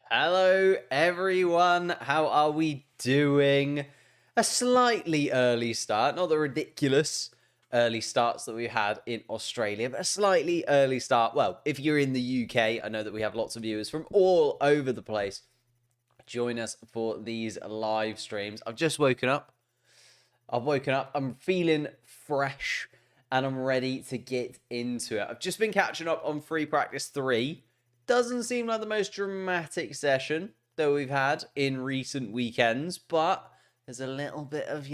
Hello, everyone. How are we doing? A slightly early start, not the ridiculous early starts that we had in Australia, but a slightly early start. Well, if you're in the UK, I know that we have lots of viewers from all over the place. Join us for these live streams. I've just woken up. I'm feeling fresh and I'm ready to get into it. I've just been catching up on free practice 3. Doesn't seem like the most dramatic session that we've had in recent weekends, but there's a little bit of,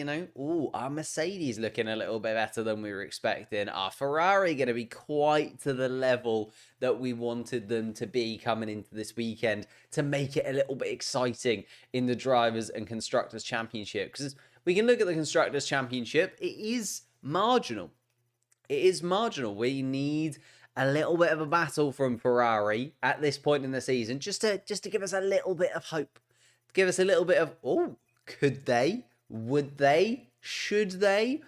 our Mercedes looking a little bit better than we were expecting. Our Ferrari going to be quite to the level that we wanted them to be coming into this weekend to make it a little bit exciting in the Drivers' and Constructors' Championship. Because we can look at the Constructors' Championship, it is marginal. It is marginal. We need a little bit of a battle from Ferrari at this point in the season, just to give us a little bit of hope, give us a little bit of could they, would they, should they?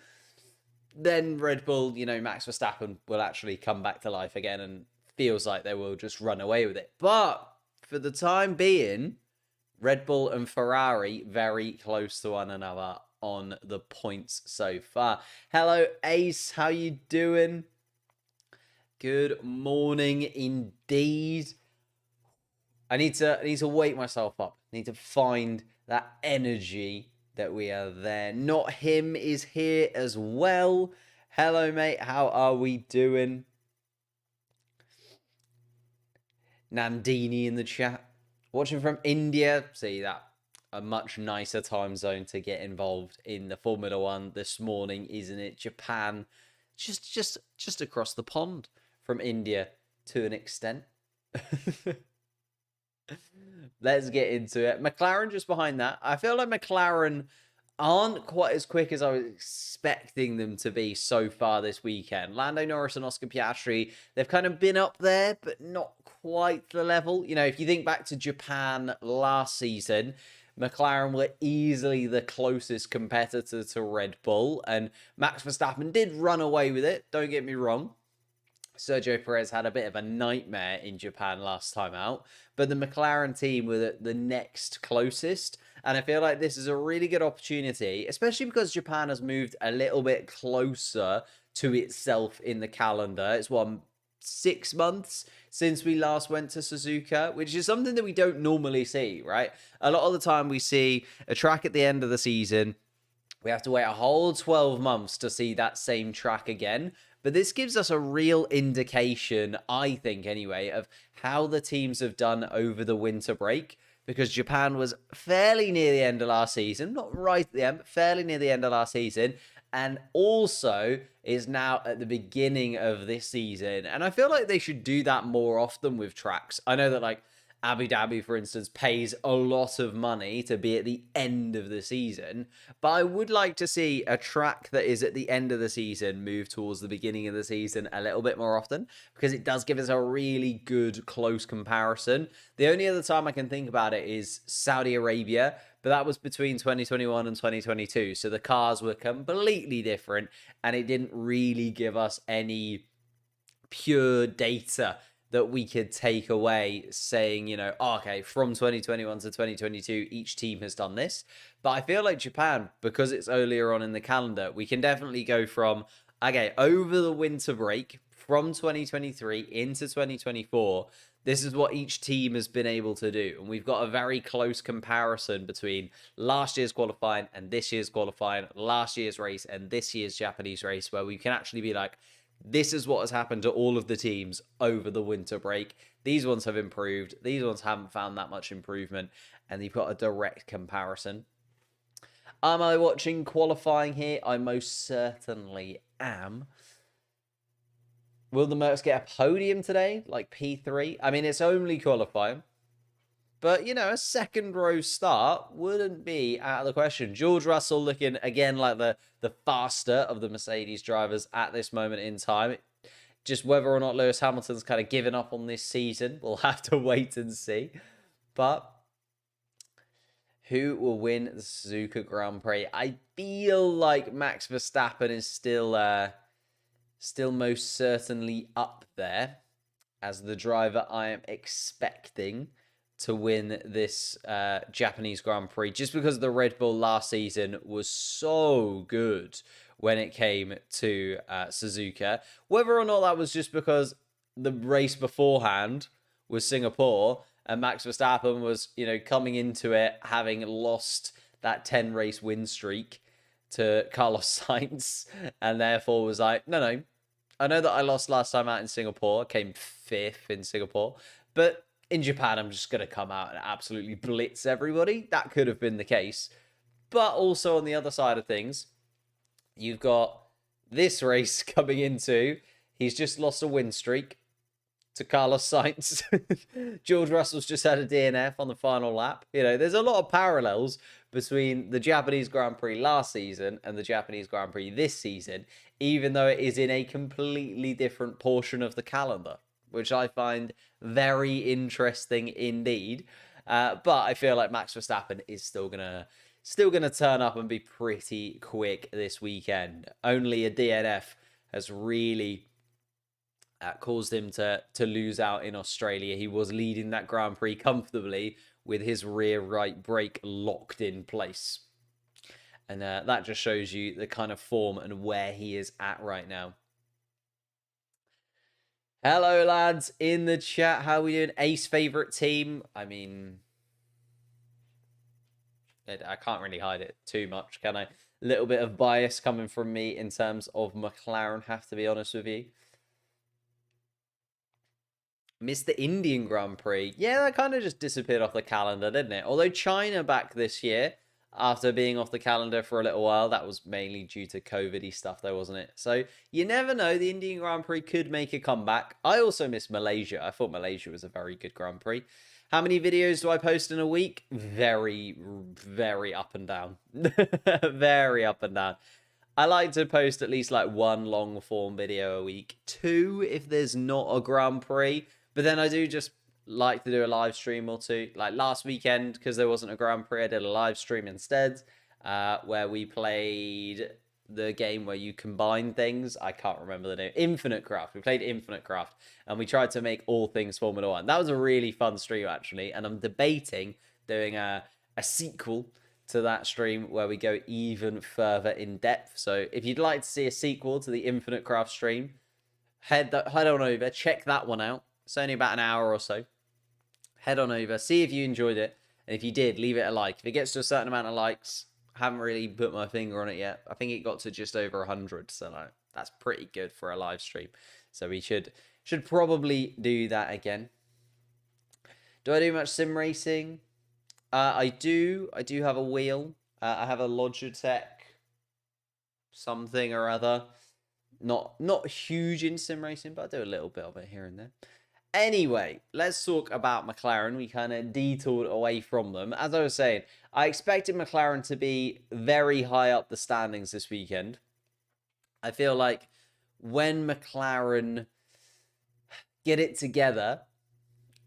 Then Red Bull, Max Verstappen will actually come back to life again, and feels like they will just run away with it. But for the time being, Red Bull and Ferrari very close to one another on the points so far. Hello, Ace. How you doing? Good morning indeed. I need to wake myself up. I need to find that energy that we are there. Not him is here as well. Hello, mate. How are we doing? Nandini in the chat. Watching from India. See that. A much nicer time zone to get involved in the Formula One this morning, isn't it? Japan, just across the pond from India to an extent. Let's get into it. McLaren just behind that. I feel like McLaren aren't quite as quick as I was expecting them to be so far this weekend. Lando Norris and Oscar Piastri, they've kind of been up there, but not quite the level. If you think back to Japan last season, McLaren were easily the closest competitor to Red Bull, and Max Verstappen did run away with it, don't get me wrong. Sergio Perez had a bit of a nightmare in Japan last time out, but the McLaren team were the next closest, and I feel like this is a really good opportunity, especially because Japan has moved a little bit closer to itself in the calendar. It's 6 months since we last went to Suzuka, which is something that we don't normally see, right? A lot of the time we see a track at the end of the season. We have to wait a whole 12 months to see that same track again. But this gives us a real indication, I think anyway, of how the teams have done over the winter break. Because Japan was fairly near the end of last season. Not right at the end, but fairly near the end of last season. And also is now at the beginning of this season. And I feel like they should do that more often with tracks. I know that Abu Dhabi, for instance, pays a lot of money to be at the end of the season. But I would like to see a track that is at the end of the season move towards the beginning of the season a little bit more often, because it does give us a really good close comparison. The only other time I can think about it is Saudi Arabia, but that was between 2021 and 2022. So the cars were completely different, and it didn't really give us any pure data that we could take away saying, okay, from 2021 to 2022, each team has done this. But I feel like Japan, because it's earlier on in the calendar, we can definitely go from, okay, over the winter break, from 2023 into 2024, this is what each team has been able to do. And we've got a very close comparison between last year's qualifying and this year's qualifying, last year's race and this year's Japanese race, where we can actually be like, this is what has happened to all of the teams over the winter break. These ones have improved. These ones haven't found that much improvement. And you've got a direct comparison. Am I watching qualifying here? I most certainly am. Will the Mercs get a podium today? Like P3? I mean, it's only qualifying. But, a second row start wouldn't be out of the question. George Russell looking, again, like the faster of the Mercedes drivers at this moment in time. Just whether or not Lewis Hamilton's kind of given up on this season, we'll have to wait and see. But who will win the Suzuka Grand Prix? I feel like Max Verstappen is still most certainly up there as the driver I am expecting to win this Japanese Grand Prix, just because the Red Bull last season was so good when it came to Suzuka. Whether or not that was just because the race beforehand was Singapore and Max Verstappen was, coming into it having lost that 10 race win streak to Carlos Sainz, and therefore was like, no, I know that I lost last time out in Singapore. I came 5th in Singapore, but in Japan, I'm just going to come out and absolutely blitz everybody. That could have been the case. But also on the other side of things, you've got this race coming into, he's just lost a win streak to Carlos Sainz. George Russell's just had a DNF on the final lap. There's a lot of parallels between the Japanese Grand Prix last season and the Japanese Grand Prix this season, even though it is in a completely different portion of the calendar, which I find very interesting indeed. But I feel like Max Verstappen is still gonna turn up and be pretty quick this weekend. Only a DNF has really caused him to lose out in Australia. He was leading that Grand Prix comfortably with his rear right brake locked in place. And that just shows you the kind of form and where he is at right now. Hello, lads, in the chat. How are we doing? Ace favorite team? I mean, I can't really hide it too much, can I? A little bit of bias coming from me in terms of McLaren, have to be honest with you. Missed the Indian Grand Prix. Yeah, that kind of just disappeared off the calendar, didn't it? Although China back this year, after being off the calendar for a little while, that was mainly due to COVID-y stuff though, wasn't it? So you never know, the Indian Grand Prix could make a comeback. I also missed Malaysia. I thought Malaysia was a very good Grand Prix. How many videos do I post in a week? Very, very up and down. Very up and down. I like to post at least like 1 long form video a week. 2 if there's not a Grand Prix. But then I do just like to do a live stream or 2. Like last weekend, because there wasn't a Grand Prix, I did a live stream instead, where we played the game where you combine things. I can't remember the name. Infinite Craft. We played Infinite Craft, and we tried to make all things Formula 1. That was a really fun stream, actually, and I'm debating doing a sequel to that stream where we go even further in depth. So if you'd like to see a sequel to the Infinite Craft stream, head on over, check that one out. It's only about an hour or so. Head on over, see if you enjoyed it. And if you did, leave it a like. If it gets to a certain amount of likes, I haven't really put my finger on it yet. I think it got to just over 100. So that's pretty good for a live stream. So we should probably do that again. Do I do much sim racing? I do. I do have a wheel. I have a Logitech something or other. Not huge in sim racing, but I do a little bit of it here and there. Anyway, let's talk about McLaren. We kind of detoured away from them. As I was saying, I expected McLaren to be very high up the standings this weekend. I feel like when McLaren get it together,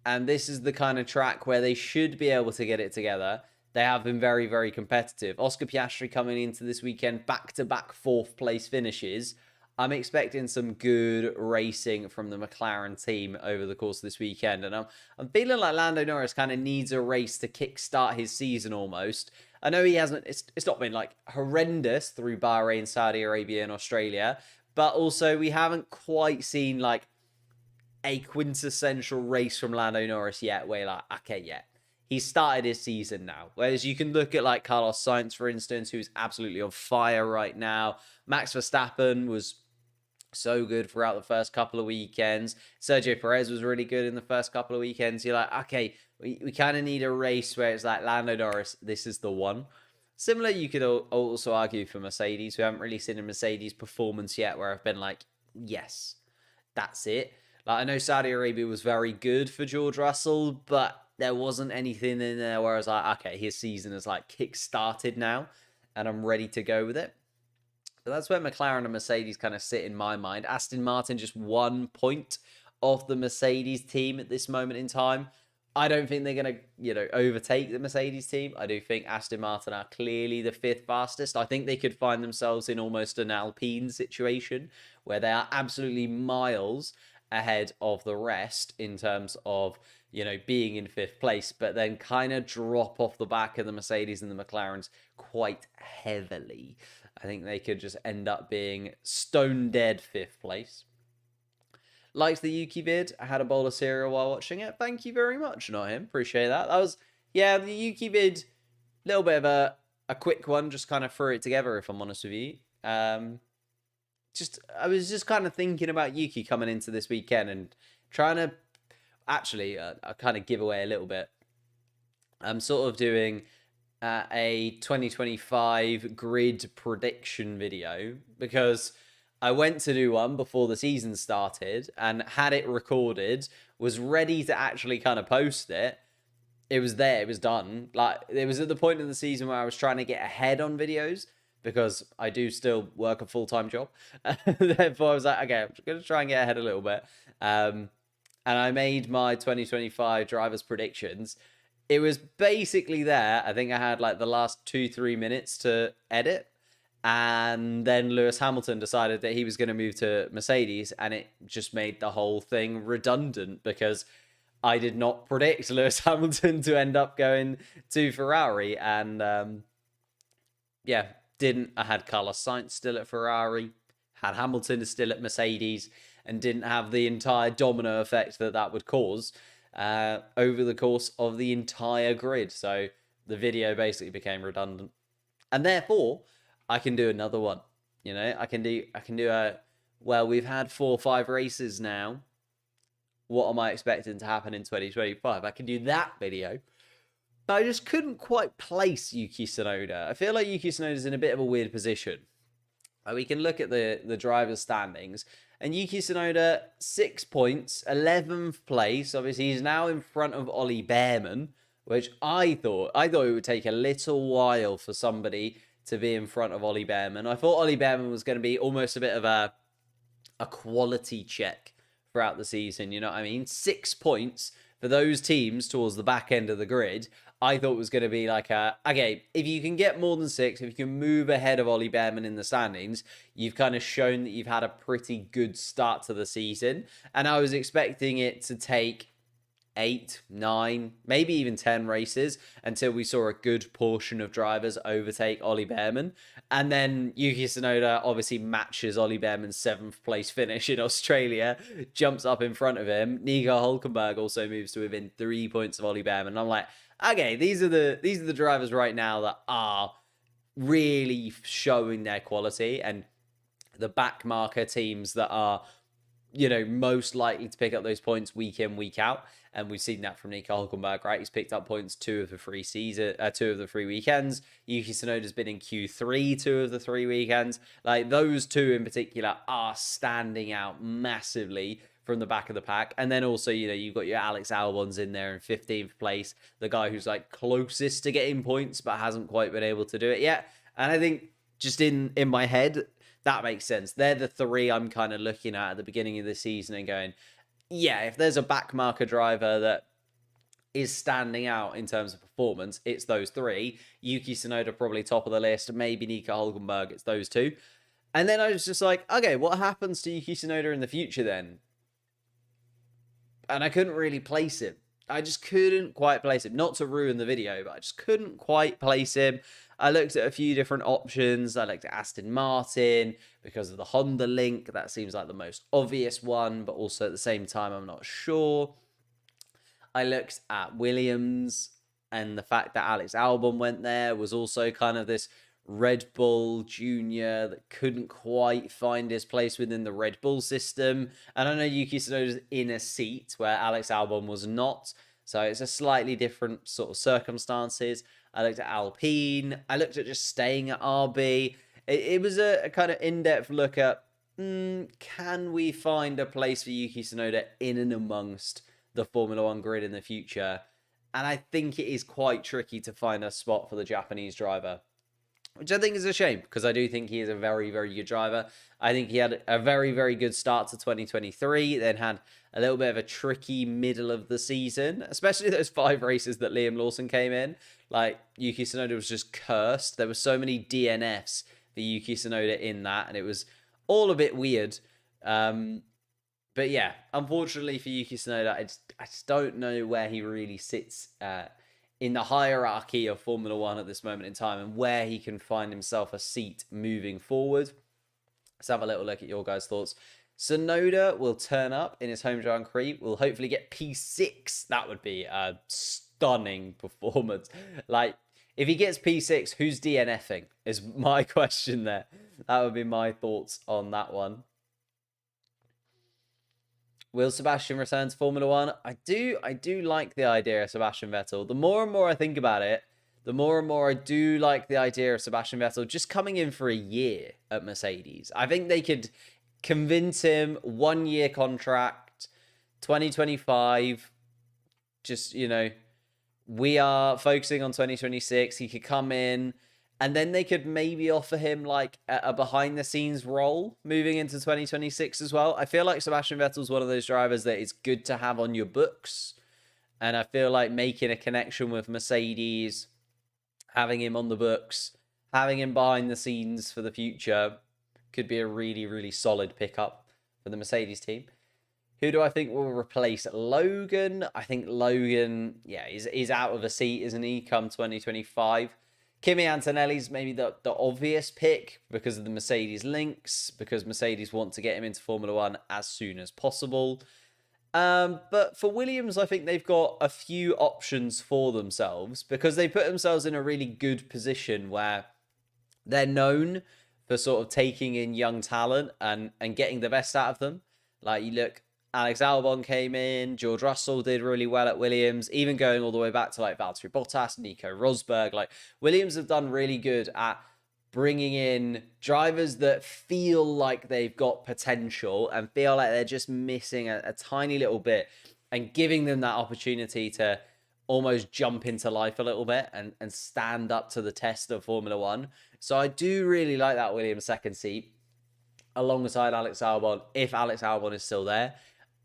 and this is the kind of track where they should be able to get it together, they have been very, very competitive. Oscar Piastri coming into this weekend, back-to-back 4th place finishes. I'm expecting some good racing from the McLaren team over the course of this weekend. And I'm feeling like Lando Norris kind of needs a race to kickstart his season almost. I know he hasn't, it's not been like horrendous through Bahrain, Saudi Arabia and Australia. But also we haven't quite seen like a quintessential race from Lando Norris yet where you're like, okay, yeah, he's started his season now. Whereas you can look at like Carlos Sainz, for instance, who's absolutely on fire right now. Max Verstappen was so good throughout the first couple of weekends. Sergio Perez was really good in the first couple of weekends. You're like, okay, we kind of need a race where it's like Lando Norris, this is the one. Similar, you could also argue for Mercedes. We haven't really seen a Mercedes performance yet where I've been like, yes, that's it. Like I know Saudi Arabia was very good for George Russell, but there wasn't anything in there where I was like, okay, his season is like kick-started now and I'm ready to go with it. So that's where McLaren and Mercedes kind of sit in my mind. Aston Martin just 1 point off the Mercedes team at this moment in time. I don't think they're going to, overtake the Mercedes team. I do think Aston Martin are clearly the 5th fastest. I think they could find themselves in almost an Alpine situation where they are absolutely miles ahead of the rest in terms of, you know, being in 5th place, but then kind of drop off the back of the Mercedes and the McLarens quite heavily. I think they could just end up being stone dead 5th place. Liked the Yuki vid. I had a bowl of cereal while watching it. Thank you very much, not him. Appreciate that. That was, yeah, the Yuki vid, little bit of a quick one. Just kind of threw it together, if I'm honest with you. I was just kind of thinking about Yuki coming into this weekend and trying to, actually, I kind of give away a little bit. I'm sort of doing a 2025 grid prediction video because I went to do one before the season started and had it recorded, was ready to actually kind of post it. It was there, it was done. Like, it was at the point in the season where I was trying to get ahead on videos because I do still work a full-time job. Therefore, I was like, okay, I'm going to try and get ahead a little bit. And I made my 2025 drivers predictions. It was basically there. I think I had like the last 2-3 minutes to edit. And then Lewis Hamilton decided that he was going to move to Mercedes, and it just made the whole thing redundant because I did not predict Lewis Hamilton to end up going to Ferrari. And yeah, didn't. I had Carlos Sainz still at Ferrari, had Hamilton still at Mercedes, and didn't have the entire domino effect that would cause over the course of the entire grid. So the video basically became redundant. And therefore, I can do another one. You know, I can do well, we've had 4 or 5 races now. What am I expecting to happen in 2025? I can do that video. But I just couldn't quite place Yuki Tsunoda. I feel like Yuki Tsunoda's in a bit of a weird position. We can look at the driver's standings. And Yuki Tsunoda, 6 points, 11th place. Obviously, he's now in front of Ollie Behrman, which I thought it would take a little while for somebody to be in front of Ollie Behrman. I thought Ollie Behrman was going to be almost a bit of a quality check throughout the season. You know what I mean? 6 points for those teams towards the back end of the grid. I thought was going to be like okay, if you can get more than 6, if you can move ahead of Ollie Behrman in the standings, you've kind of shown that you've had a pretty good start to the season. And I was expecting it to take 8, 9, maybe even 10 races until we saw a good portion of drivers overtake Ollie Behrman. And then Yuki Tsunoda obviously matches Ollie Behrman's 7th place finish in Australia, jumps up in front of him. Nico Hulkenberg also moves to within 3 points of Ollie Behrman. I'm like, okay, these are the drivers right now that are really showing their quality, and the backmarker teams that are, you know, most likely to pick up those points week in, week out. And we've seen that from Nico Hulkenberg, right? He's picked up points 2 of the 3 weekends. Yuki Tsunoda's been in Q3 2 of the 3 weekends. Like, those 2 in particular are standing out massively from the back of the pack. And then also, you know, you've got your Alex Albons in there in 15th place, the guy who's like closest to getting points but hasn't quite been able to do it yet. And I think just in my head, that makes sense. They're the 3 I'm kind of looking at the beginning of the season and going, yeah, if there's a backmarker driver that is standing out in terms of performance, it's those 3. Yuki Tsunoda probably top of the list, maybe Nico Hulkenberg, it's those 2. And then I was just like, okay, what happens to Yuki Tsunoda in the future then? And I couldn't really place him. I just couldn't quite place him. Not to ruin the video, but I just couldn't quite place him. I looked at a few different options. I looked at Aston Martin because of the Honda link. That seems like the most obvious one, but also at the same time, I'm not sure. I looked at Williams, and the fact that Alex Albon went there was also kind of this Red Bull Junior that couldn't quite find his place within the Red Bull system. And I know Yuki Tsunoda's in a seat where Alex Albon was not. So it's a slightly different sort of circumstances. I looked at Alpine. I looked at just staying at RB. It was a kind of in-depth look at, can we find a place for Yuki Tsunoda in and amongst the Formula One grid in the future? And I think it is quite tricky to find a spot for the Japanese driver, which I think is a shame because I do think he is a very, very good driver. I think he had a very, very good start to 2023, then had a little bit of a tricky middle of the season, especially those 5 races that Liam Lawson came in. Like, Yuki Tsunoda was just cursed. There were so many DNFs for Yuki Tsunoda in that, and it was all a bit weird. But But yeah, unfortunately for Yuki Tsunoda, I just don't know where he really sits in the hierarchy of Formula One at this moment in time and where he can find himself a seat moving forward. Let's have a little look at your guys' thoughts. Tsunoda will turn up in his home Grand Prix. We'll hopefully get P6. That would be a stunning performance. Like, if he gets P6, who's DNFing? Is my question there. That would be my thoughts on that one. Will Sebastian return to Formula One? I do like the idea of Sebastian Vettel. The more and more I think about it, the more and more I do like the idea of Sebastian Vettel just coming in for a year at Mercedes. I think they could convince him, 1-year contract, 2025. Just, we are focusing on 2026. He could come in, and then they could maybe offer him like a behind the scenes role moving into 2026 as well. I feel like Sebastian Vettel's one of those drivers that is good to have on your books. And I feel like making a connection with Mercedes, having him on the books, having him behind the scenes for the future could be a really, really solid pickup for the Mercedes team. Who do I think will replace Logan? I think Logan, he's out of a seat, isn't he, come 2025. Kimi Antonelli's maybe the obvious pick because of the Mercedes links, because Mercedes want to get him into Formula One as soon as possible. But for Williams, I think they've got a few options for themselves because they put themselves in a really good position where they're known for sort of taking in young talent and getting the best out of them. Like, you look, Alex Albon came in, George Russell did really well at Williams, even going all the way back to like Valtteri Bottas, Nico Rosberg. Like, Williams have done really good at bringing in drivers that feel like they've got potential and feel like they're just missing a tiny little bit and giving them that opportunity to almost jump into life a little bit and stand up to the test of Formula One. So I do really like that Williams second seat alongside Alex Albon, if Alex Albon is still there.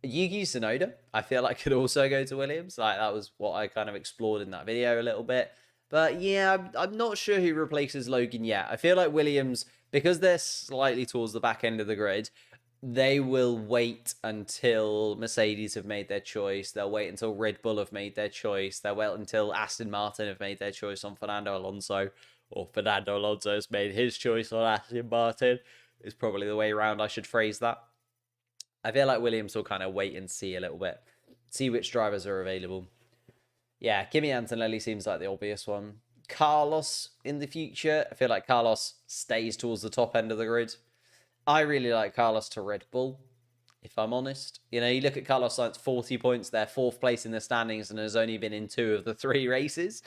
Yuki Tsunoda, I feel like could also go to Williams. Like, that was what I kind of explored in that video a little bit. But yeah, I'm not sure who replaces Logan yet. I feel like Williams, because they're slightly towards the back end of the grid, they will wait until Mercedes have made their choice. They'll wait until Red Bull have made their choice. They'll wait until Aston Martin have made their choice on Fernando Alonso, or Fernando Alonso has made his choice on Aston Martin. Is probably the way around I should phrase that. I feel like Williams will kind of wait and see a little bit. See which drivers are available. Yeah, Kimi Antonelli seems like the obvious one. Carlos in the future. I feel like Carlos stays towards the top end of the grid. I really like Carlos to Red Bull, if I'm honest. You look at Carlos Sainz, 40 points there, 4th place in the standings, and has only been in 2 of the 3 races.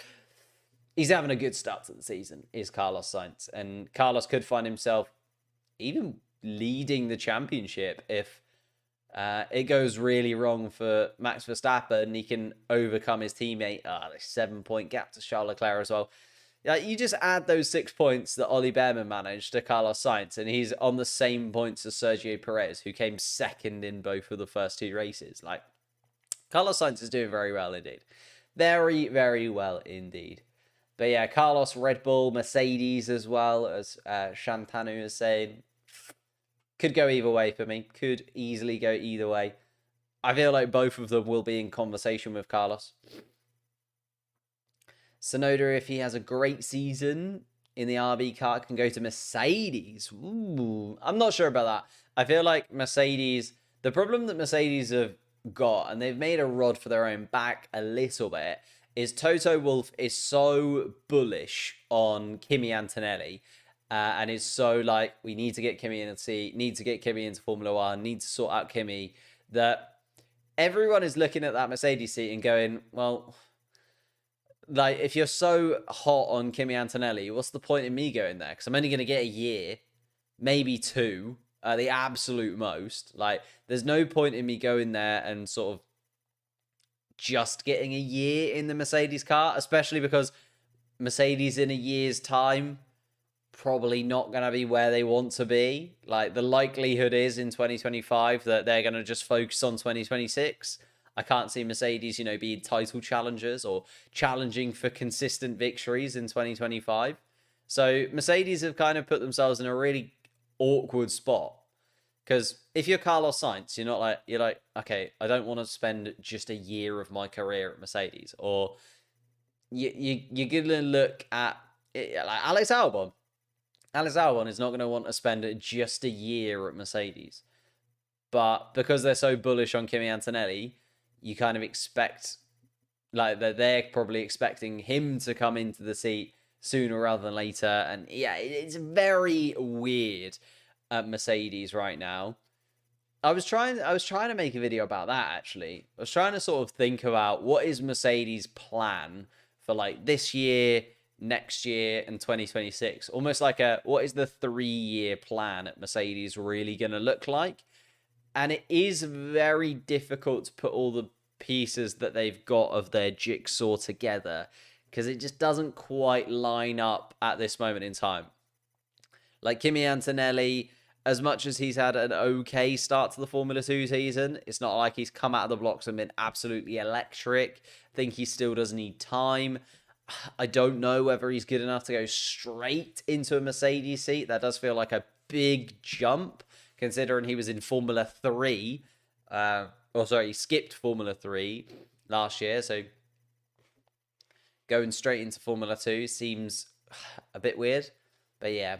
He's having a good start to the season, is Carlos Sainz. And Carlos could find himself even leading the championship if it goes really wrong for Max Verstappen and he can overcome his teammate. The 7-point gap to Charles Leclerc as well. You just add those 6 points that Ollie Behrman managed to Carlos Sainz, and he's on the same points as Sergio Perez, who came second in both of the first 2 races. Like, Carlos Sainz is doing very well indeed. Very, very well indeed. But yeah, Carlos, Red Bull, Mercedes as well, as Shantanu is saying. Could go either way for me. Could easily go either way. I feel like both of them will be in conversation with Carlos. Tsunoda, if he has a great season in the RB car, can go to Mercedes. Ooh, I'm not sure about that. I feel like Mercedes, the problem that Mercedes have got, and they've made a rod for their own back a little bit, is Toto Wolff is so bullish on Kimi Antonelli. And is so like, we need to get Kimi in the seat, need to get Kimi into Formula One, need to sort out Kimi, that everyone is looking at that Mercedes seat and going, well, like, if you're so hot on Kimi Antonelli, what's the point in me going there? Because I'm only going to get a year, maybe 2, at the absolute most. Like, there's no point in me going there and sort of just getting a year in the Mercedes car, especially because Mercedes in a year's time probably not going to be where they want to be. Like, the likelihood is in 2025 that they're going to just focus on 2026. I can't see Mercedes, being title challengers or challenging for consistent victories in 2025. So Mercedes have kind of put themselves in a really awkward spot Because if you're Carlos Sainz, you're like, okay, I don't want to spend just a year of my career at Mercedes. Or you're gonna look at like Alex Albon. Alex Albon is not going to want to spend just a year at Mercedes. But because they're so bullish on Kimi Antonelli, you kind of expect, like, that they're probably expecting him to come into the seat sooner rather than later. And yeah, it's very weird at Mercedes right now. I was trying to make a video about that, actually. I was trying to sort of think about what is Mercedes' plan for like this year, next year, and 2026. Almost like what is the 3-year plan at Mercedes really going to look like? And it is very difficult to put all the pieces that they've got of their jigsaw together, because it just doesn't quite line up at this moment in time. Like Kimi Antonelli, as much as he's had an okay start to the Formula 2 season, it's not like he's come out of the blocks and been absolutely electric. I think he still does need time. I don't know whether he's good enough to go straight into a Mercedes seat. That does feel like a big jump, considering he was in Formula 3. He skipped Formula 3 last year. So going straight into Formula 2 seems a bit weird. But yeah.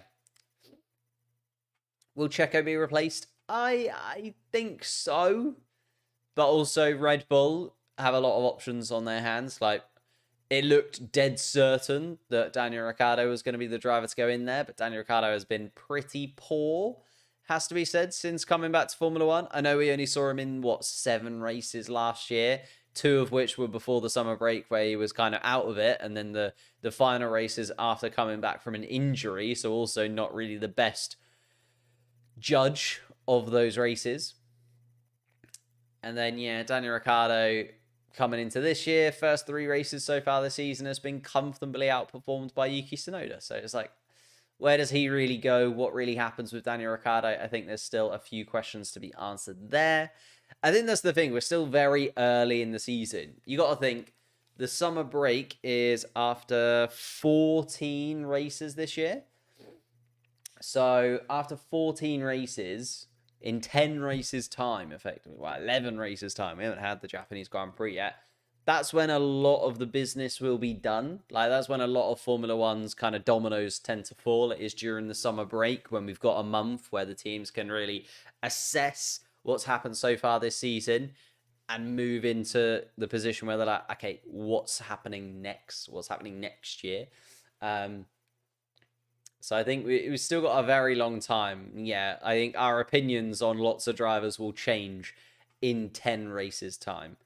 Will Checo be replaced? I think so. But also Red Bull have a lot of options on their hands. Like, it looked dead certain that Daniel Ricciardo was going to be the driver to go in there, but Daniel Ricciardo has been pretty poor, has to be said, since coming back to Formula 1. I know we only saw him in, 7 races last year, 2 of which were before the summer break where he was kind of out of it, and then the final races after coming back from an injury, so also not really the best judge of those races. And then, yeah, Daniel Ricciardo coming into this year, first 3 races so far this season, has been comfortably outperformed by Yuki Tsunoda. So it's like, where does he really go? What really happens with Daniel Ricciardo? I think there's still a few questions to be answered there. I think that's the thing. We're still very early in the season. You got to think the summer break is after 14 races this year. So after 14 races, in 10 races time, effectively, 11 races time, we haven't had the Japanese Grand Prix yet, that's when a lot of the business will be done. Like, that's when a lot of Formula One's kind of dominoes tend to fall. It is during the summer break, when we've got a month where the teams can really assess what's happened so far this season and move into the position where they're like, okay, what's happening next? What's happening next year? So I think we've still got a very long time. Yeah, I think our opinions on lots of drivers will change in 10 races' time.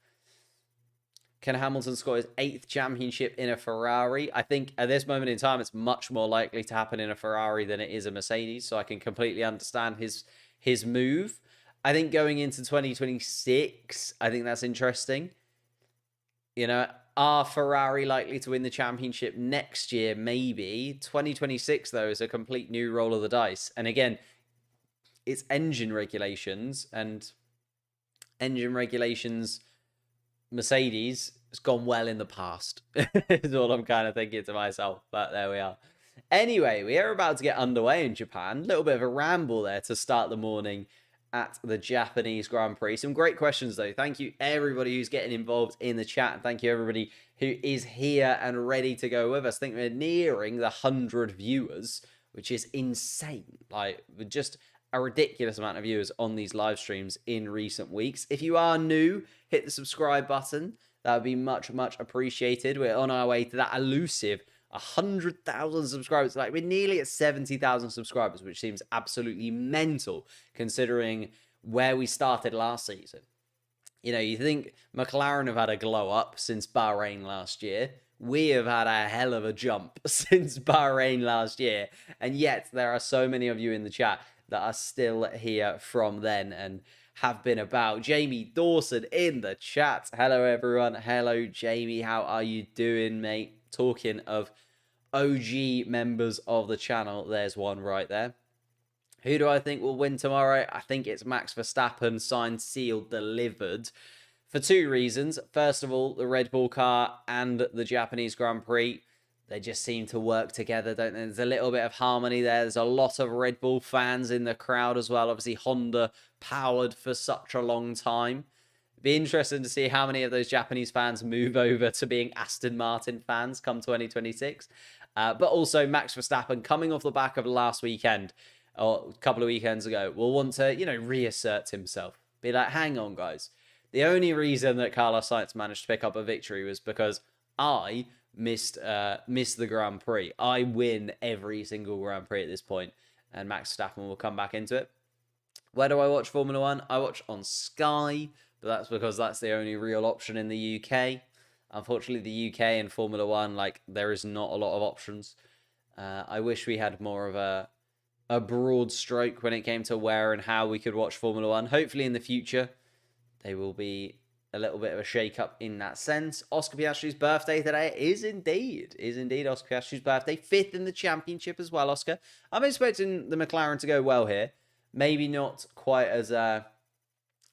Can Hamilton score his 8th championship in a Ferrari? I think at this moment in time, it's much more likely to happen in a Ferrari than it is a Mercedes. So I can completely understand his move. I think going into 2026, I think that's interesting. You know, are Ferrari likely to win the championship next year? Maybe. 2026, though, is a complete new roll of the dice. And again, it's engine regulations. And engine regulations, Mercedes has gone well in the past. Is all I'm kind of thinking to myself. But there we are. Anyway, we are about to get underway in Japan. A little bit of a ramble there to start the morning at the Japanese Grand Prix. Some great questions, though. Thank you, everybody who's getting involved in the chat. And thank you, everybody who is here and ready to go with us. I think we're nearing the 100 viewers, which is insane. Like, just a ridiculous amount of viewers on these live streams in recent weeks. If you are new, hit the subscribe button. That would be much, much appreciated. We're on our way to that elusive 100,000 subscribers. Like, we're nearly at 70,000 subscribers, which seems absolutely mental considering where we started last season. You know, you think McLaren have had a glow up since Bahrain last year. We have had a hell of a jump since Bahrain last year. And yet there are so many of you in the chat that are still here from then and have been about. Jamie Dawson in the chat. Hello, everyone. Hello, Jamie. How are you doing, mate? Talking of OG members of the channel, there's one right there. Who do I think will win tomorrow? I think it's Max Verstappen, signed, sealed, delivered. For 2 reasons. First of all, the Red Bull car and the Japanese Grand Prix. They just seem to work together, don't they? There's a little bit of harmony there. There's a lot of Red Bull fans in the crowd as well. Obviously, Honda powered for such a long time. Be interesting to see how many of those Japanese fans move over to being Aston Martin fans come 2026. But also Max Verstappen coming off the back of last weekend or a couple of weekends ago will want to, reassert himself. Be like, hang on, guys. The only reason that Carlos Sainz managed to pick up a victory was because I missed the Grand Prix. I win every single Grand Prix at this point, and Max Verstappen will come back into it. Where do I watch Formula One? I watch on Sky, but that's because that's the only real option in the UK. Unfortunately, the UK and Formula One, there is not a lot of options. I wish we had more of a broad stroke when it came to where and how we could watch Formula One. Hopefully in the future, they will be a little bit of a shake-up in that sense. Oscar Piastri's birthday today is indeed Oscar Piastri's birthday. 5th in the championship as well, Oscar. I'm expecting the McLaren to go well here. Maybe not quite as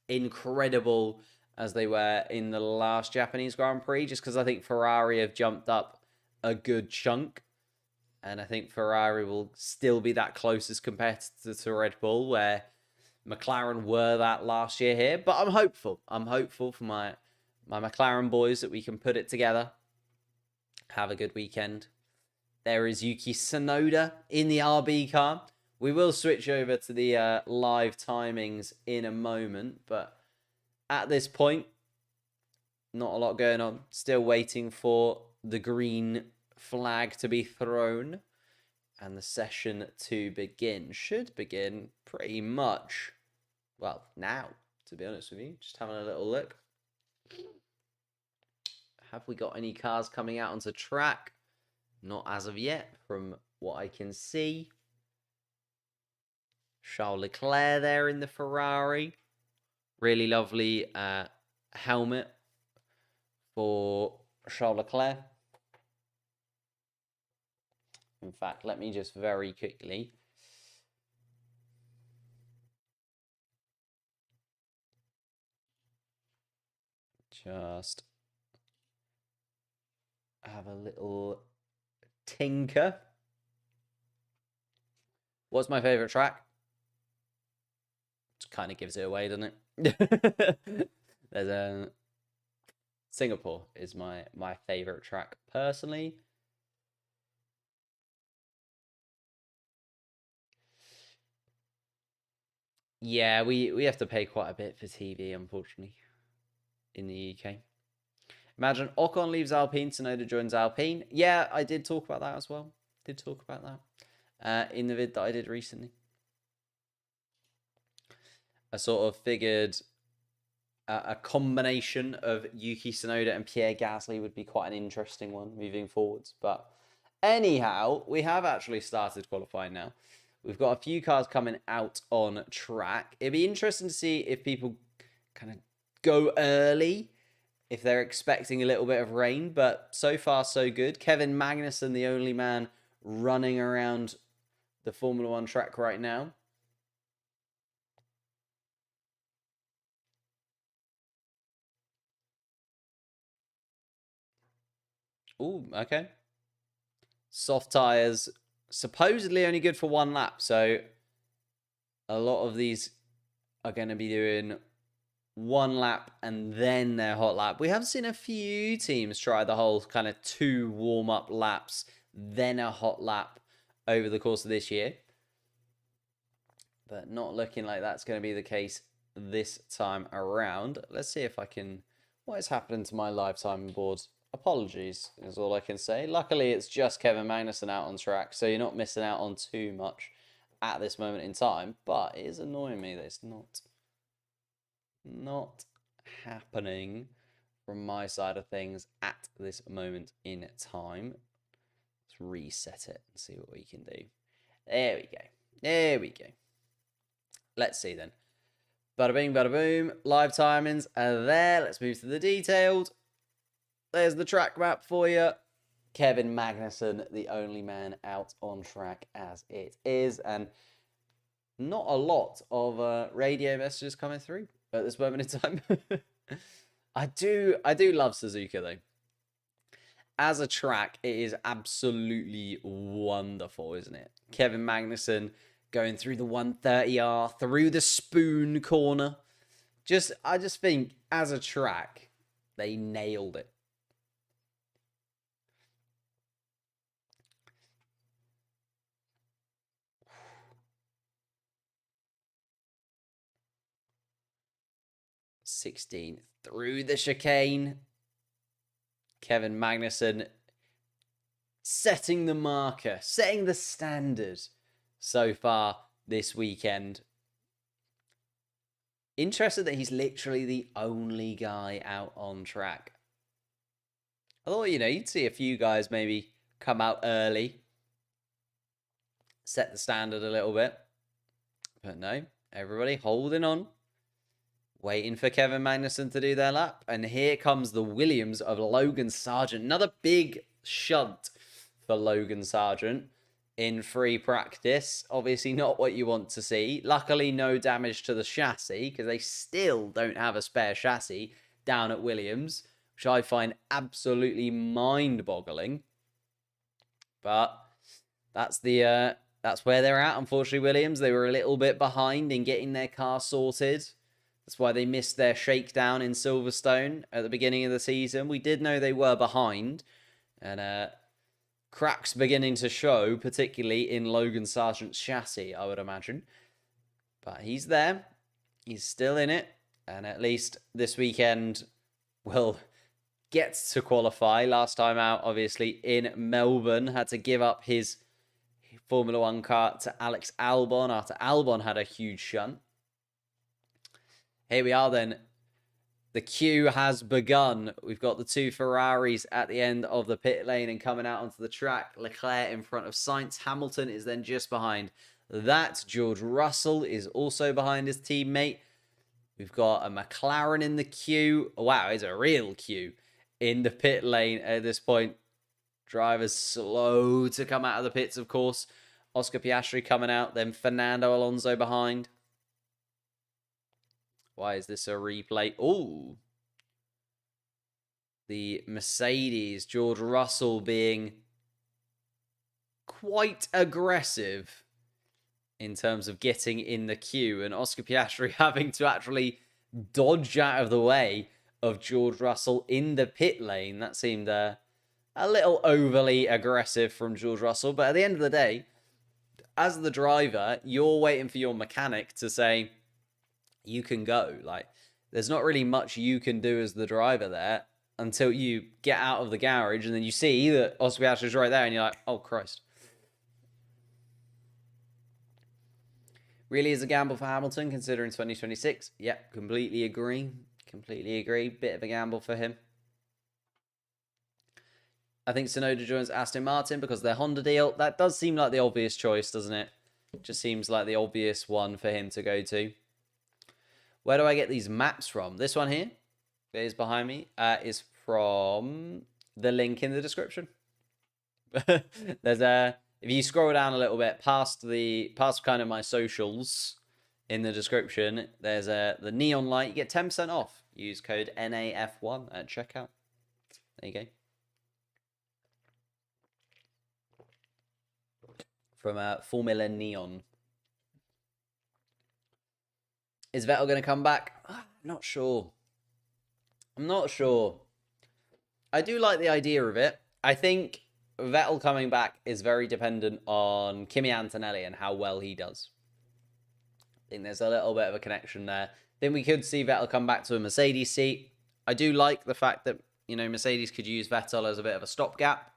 incredible as they were in the last Japanese Grand Prix, just because I think Ferrari have jumped up a good chunk. And I think Ferrari will still be that closest competitor to Red Bull, where McLaren were that last year here. But I'm hopeful. I'm hopeful for my McLaren boys that we can put it together. Have a good weekend. There is Yuki Tsunoda in the RB car. We will switch over to the live timings in a moment, but at this point, not a lot going on. Still waiting for the green flag to be thrown and the session to begin. Should begin pretty much, well, now, to be honest with you. Just having a little look. Have we got any cars coming out onto track? Not as of yet, from what I can see. Charles Leclerc there in the Ferrari. Really lovely helmet for Charles Leclerc. In fact, let me just very quickly just have a little tinker. What's my favorite track? Just kind of gives it away, doesn't it? There's a Singapore is my favorite track personally. Yeah, we have to pay quite a bit for TV, unfortunately, in the UK. Imagine Ocon leaves Alpine, Tsunoda joins Alpine. Yeah, I did talk about that as well. Did talk about that in the vid that I did recently. I sort of figured a combination of Yuki Tsunoda and Pierre Gasly would be quite an interesting one moving forwards. But anyhow, we have actually started qualifying now. We've got a few cars coming out on track. It'd be interesting to see if people kind of go early, if they're expecting a little bit of rain. But so far, so good. Kevin Magnussen, the only man running around the Formula One track right now. Ooh, okay. Soft tires, supposedly only good for one lap. So a lot of these are going to be doing one lap and then their hot lap. We have seen a few teams try the whole kind of 2 warm-up laps, then a hot lap over the course of this year. But not looking like that's going to be the case this time around. Let's see if I can... What is happening to my live timing board? Apologies is all I can say. Luckily, it's just Kevin Magnussen out on track, so you're not missing out on too much at this moment in time. But it is annoying me that it's not happening from my side of things at this moment in time. Let's reset it and see what we can do. There we go. There we go. Let's see then. Bada bing, bada boom. Live timings are there. Let's move to the detailed. There's the track map for you. Kevin Magnussen, the only man out on track as it is. And not a lot of radio messages coming through at this moment in time. I do love Suzuka though. as a track, it is absolutely wonderful, isn't it? Kevin Magnussen going through the 130R, through the spoon corner. I just think as a track, they nailed it. '16 through the chicane. Kevin Magnussen setting the marker, setting the standard so far this weekend. Interested that he's literally the only guy out on track. I thought, you'd see a few guys maybe come out early, set the standard a little bit. But no, everybody holding on, waiting for Kevin Magnussen to do their lap. And here comes the Williams of Logan Sargent. Another big shunt for Logan Sargent in free practice. Obviously not what you want to see. Luckily, no damage to the chassis, because they still don't have a spare chassis down at Williams, which I find absolutely mind-boggling. But that's where they're at. Unfortunately, Williams, they were a little bit behind in getting their car sorted. That's why they missed their shakedown in Silverstone at the beginning of the season. We did know they were behind, and cracks beginning to show, particularly in Logan Sargent's chassis, I would imagine. But he's there. He's still in it. And at least this weekend will get to qualify. Last time out, obviously, in Melbourne, had to give up his Formula One car to Alex Albon after Albon had a huge shunt. Here we are then. The queue has begun. We've got the two Ferraris at the end of the pit lane and coming out onto the track. Leclerc in front of Sainz. Hamilton is then just behind that. George Russell is also behind his teammate. We've got a McLaren in the queue. Wow, it's a real queue in the pit lane at this point. Drivers slow to come out of the pits, of course. Oscar Piastri coming out, then Fernando Alonso behind. Why is this a replay? Oh, the Mercedes, George Russell being quite aggressive in terms of getting in the queue, and Oscar Piastri having to actually dodge out of the way of George Russell in the pit lane. That seemed a little overly aggressive from George Russell, but at the end of the day, as the driver, you're waiting for your mechanic to say, you can go. Like, there's not really much you can do as the driver there until you get out of the garage and then you see that Oscar Piastri's right there and you're like, oh, Christ. Really is a gamble for Hamilton considering 2026. Yep, completely agree. Completely agree. Bit of a gamble for him. I think Tsunoda joins Aston Martin because of their Honda deal. That does seem like the obvious choice, doesn't it? Just seems like the obvious one for him to go to. Where do I get these maps from? This one here that is behind me is from the link in the description. There's if you scroll down a little bit past kind of my socials in the description, there's the neon light. You get 10% off. Use code NAF1 at checkout. There you go. From Formula Neon. Is Vettel going to come back? I'm not sure. I'm not sure. I do like the idea of it. I think Vettel coming back is very dependent on Kimi Antonelli and how well he does. I think there's a little bit of a connection there. Then we could see Vettel come back to a Mercedes seat. I do like the fact that, Mercedes could use Vettel as a bit of a stopgap.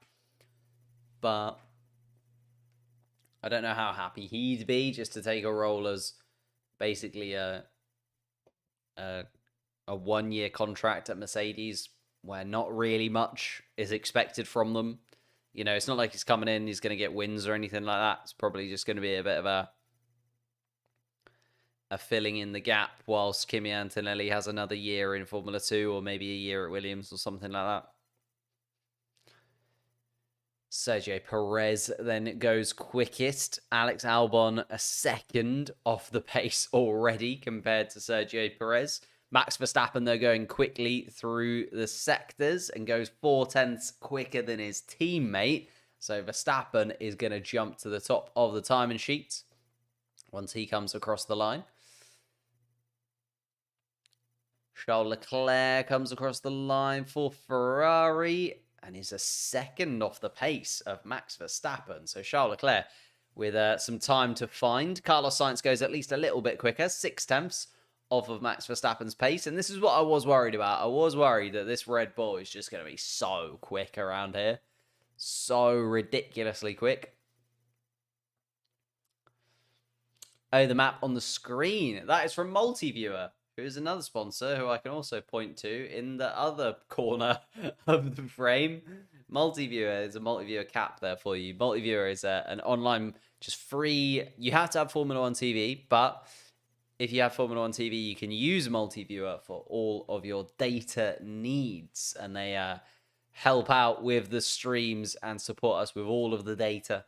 But I don't know how happy he'd be just to take a role as basically a 1-year contract at Mercedes where not really much is expected from them. It's not like he's coming in, he's going to get wins or anything like that. It's probably just going to be a bit of a filling in the gap whilst Kimi Antonelli has another year in Formula 2 or maybe a year at Williams or something like that. Sergio Perez then goes quickest. Alex Albon a second off the pace already compared to Sergio Perez. Max Verstappen, though, going quickly through the sectors and goes 0.4 quicker than his teammate. So Verstappen is going to jump to the top of the timing sheets once he comes across the line. Charles Leclerc comes across the line for Ferrari and is a second off the pace of Max Verstappen. So Charles Leclerc with some time to find. Carlos Sainz goes at least a little bit quicker, 0.6 off of Max Verstappen's pace. And this is what I was worried about. I was worried that this Red Bull is just going to be so quick around here. So ridiculously quick. Oh, the map on the screen. That is from Multiviewer, who is another sponsor who I can also point to in the other corner of the frame. Multiviewer is a Multiviewer cap there for you. Multiviewer is an online, just free. You have to have Formula 1 TV, but if you have Formula 1 TV, you can use Multiviewer for all of your data needs. And they help out with the streams and support us with all of the data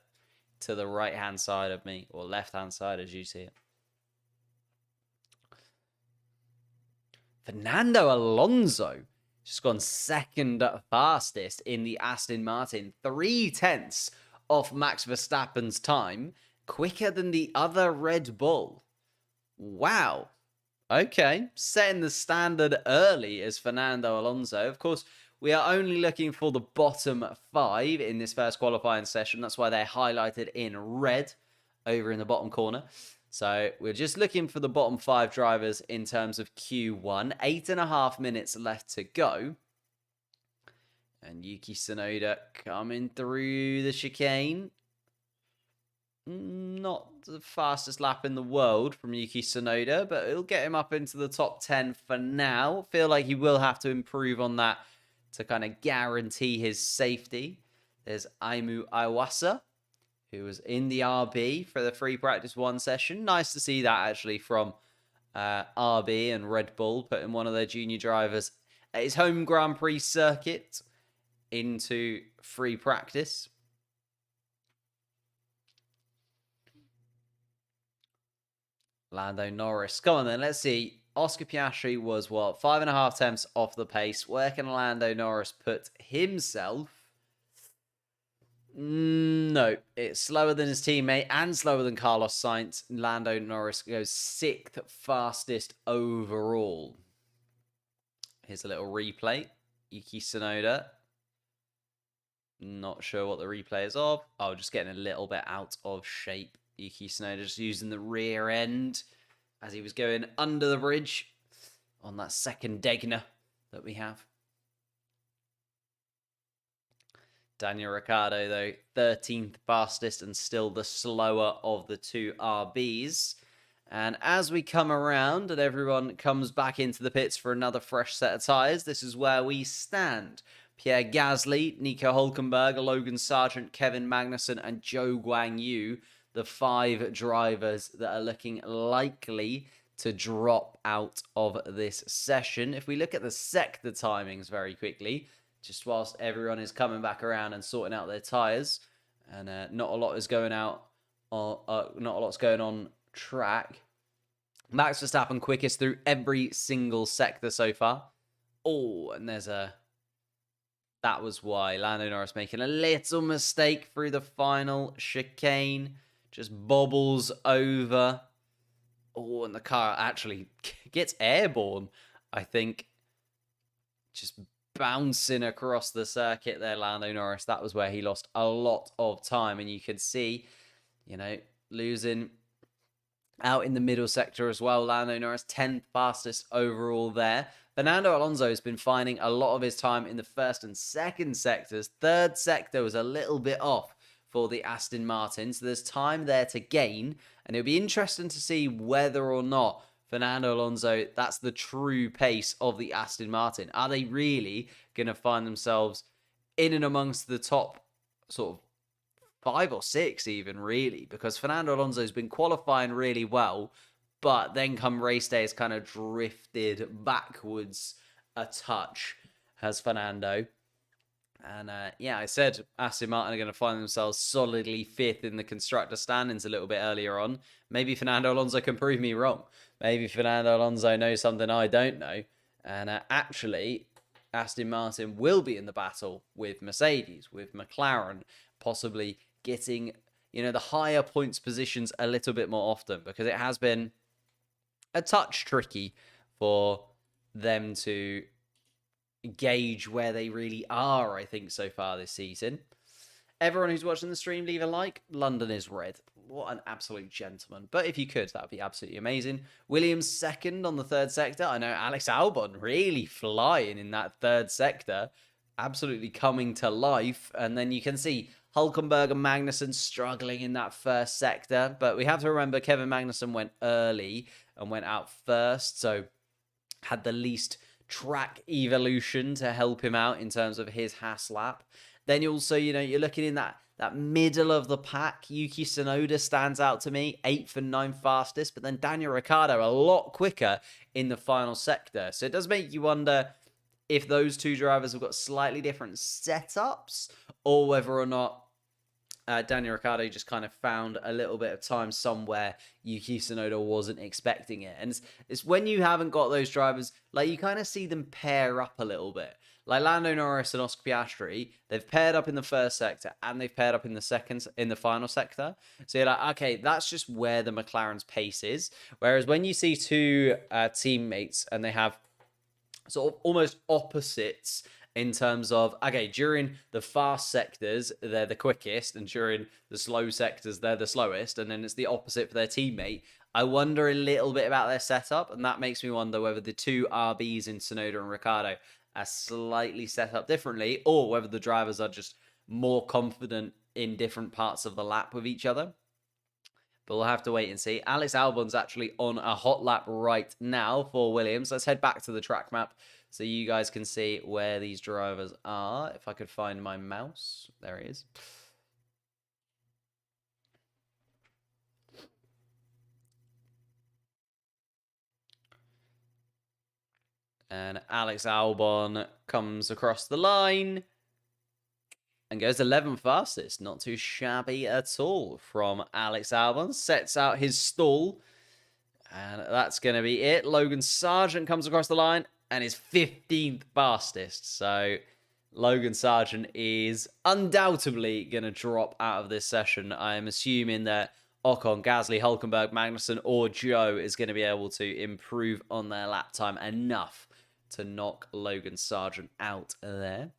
to the right-hand side of me, or left-hand side as you see it. Fernando Alonso just gone second fastest in the Aston Martin, 0.3 off Max Verstappen's time, quicker than the other Red Bull. Wow. Okay, setting the standard early as Fernando Alonso. Of course, we are only looking for the bottom 5 in this first qualifying session. That's why they're highlighted in red over in the bottom corner. So we're just looking for the bottom 5 drivers in terms of Q1. 8.5 minutes left to go. And Yuki Tsunoda coming through the chicane. Not the fastest lap in the world from Yuki Tsunoda, but it'll get him up into the top 10 for now. Feel like he will have to improve on that to kind of guarantee his safety. There's Aimu Iwasa, who was in the RB for the free practice 1 session. Nice to see that actually from RB and Red Bull putting one of their junior drivers at his home Grand Prix circuit into free practice. Lando Norris. Come on then, let's see. Oscar Piastri was, what, 5.5 tenths off the pace. Where can Lando Norris put himself? No, it's slower than his teammate and slower than Carlos Sainz. Lando Norris goes 6th fastest overall. Here's a little replay. Yuki Tsunoda. Not sure what the replay is of. Oh, just getting a little bit out of shape. Yuki Tsunoda just using the rear end as he was going under the bridge on that second Degner that we have. Daniel Ricciardo, though, 13th fastest and still the slower of the 2 RBs. And as we come around and everyone comes back into the pits for another fresh set of tyres, this is where we stand. Pierre Gasly, Nico Hülkenberg, Logan Sargent, Kevin Magnussen and Zhou Guanyu, the 5 drivers that are looking likely to drop out of this session. If we look at the sector timings very quickly, just whilst everyone is coming back around and sorting out their tyres, and not a lot is going out, not a lot's going on track. Max Verstappen quickest through every single sector so far. Oh, and there's a... That was why Lando Norris making a little mistake through the final chicane. Just bobbles over. Oh, and the car actually gets airborne, I think. Just bouncing across the circuit there, Lando Norris. That was where he lost a lot of time. And you could see, you know, losing out in the middle sector as well. Lando Norris, 10th fastest overall there. Fernando Alonso has been finding a lot of his time in the first and second sectors. Third sector was a little bit off for the Aston Martin. So there's time there to gain. And it'll be interesting to see whether or not Fernando Alonso, that's the true pace of the Aston Martin. Are they really going to find themselves in and amongst the top sort of 5 or 6 even, really? Because Fernando Alonso's been qualifying really well, but then come race day has kind of drifted backwards a touch, has Fernando. And yeah, I said Aston Martin are going to find themselves solidly 5th in the constructor standings a little bit earlier on. Maybe Fernando Alonso can prove me wrong. Maybe Fernando Alonso knows something I don't know. And actually, Aston Martin will be in the battle with Mercedes, with McLaren, possibly getting, the higher points positions a little bit more often, because it has been a touch tricky for them to gauge where they really are, I think, so far this season. Everyone who's watching the stream, leave a like. London is red. What an absolute gentleman. But if you could, that would be absolutely amazing. Williams second on the third sector. I know Alex Albon really flying in that third sector. Absolutely coming to life. And then you can see Hulkenberg and Magnussen struggling in that first sector. But we have to remember Kevin Magnussen went early and went out first. So had the least track evolution to help him out in terms of his Haas lap. Then you also, you're looking in that middle of the pack. Yuki Tsunoda stands out to me, 8th and 9th fastest, but then Daniel Ricciardo a lot quicker in the final sector. So it does make you wonder if those two drivers have got slightly different setups, or whether or not Daniel Ricciardo just kind of found a little bit of time somewhere Yuki Tsunoda wasn't expecting it. And it's when you haven't got those drivers, like, you kind of see them pair up a little bit. Like Lando Norris and Oscar Piastri, they've paired up in the first sector and they've paired up in the final sector. So you're like, okay, that's just where the McLaren's pace is. Whereas when you see two teammates and they have sort of almost opposites in terms of, okay, during the fast sectors, they're the quickest, and during the slow sectors, they're the slowest, and then it's the opposite for their teammate. I wonder a little bit about their setup, and that makes me wonder whether the two RBs in Tsunoda and Ricciardo are slightly set up differently, or whether the drivers are just more confident in different parts of the lap with each other. But we'll have to wait and see. Alex Albon's actually on a hot lap right now for Williams. Let's head back to the track map so you guys can see where these drivers are. If I could find my mouse. There he is. And Alex Albon comes across the line and goes 11th fastest. Not too shabby at all from Alex Albon. Sets out his stall. And that's going to be it. Logan Sargent comes across the line and is 15th fastest. So Logan Sargent is undoubtedly going to drop out of this session. I am assuming that Ocon, Gasly, Hulkenberg, Magnussen, or Joe is going to be able to improve on their lap time enough to knock Logan Sargent out there.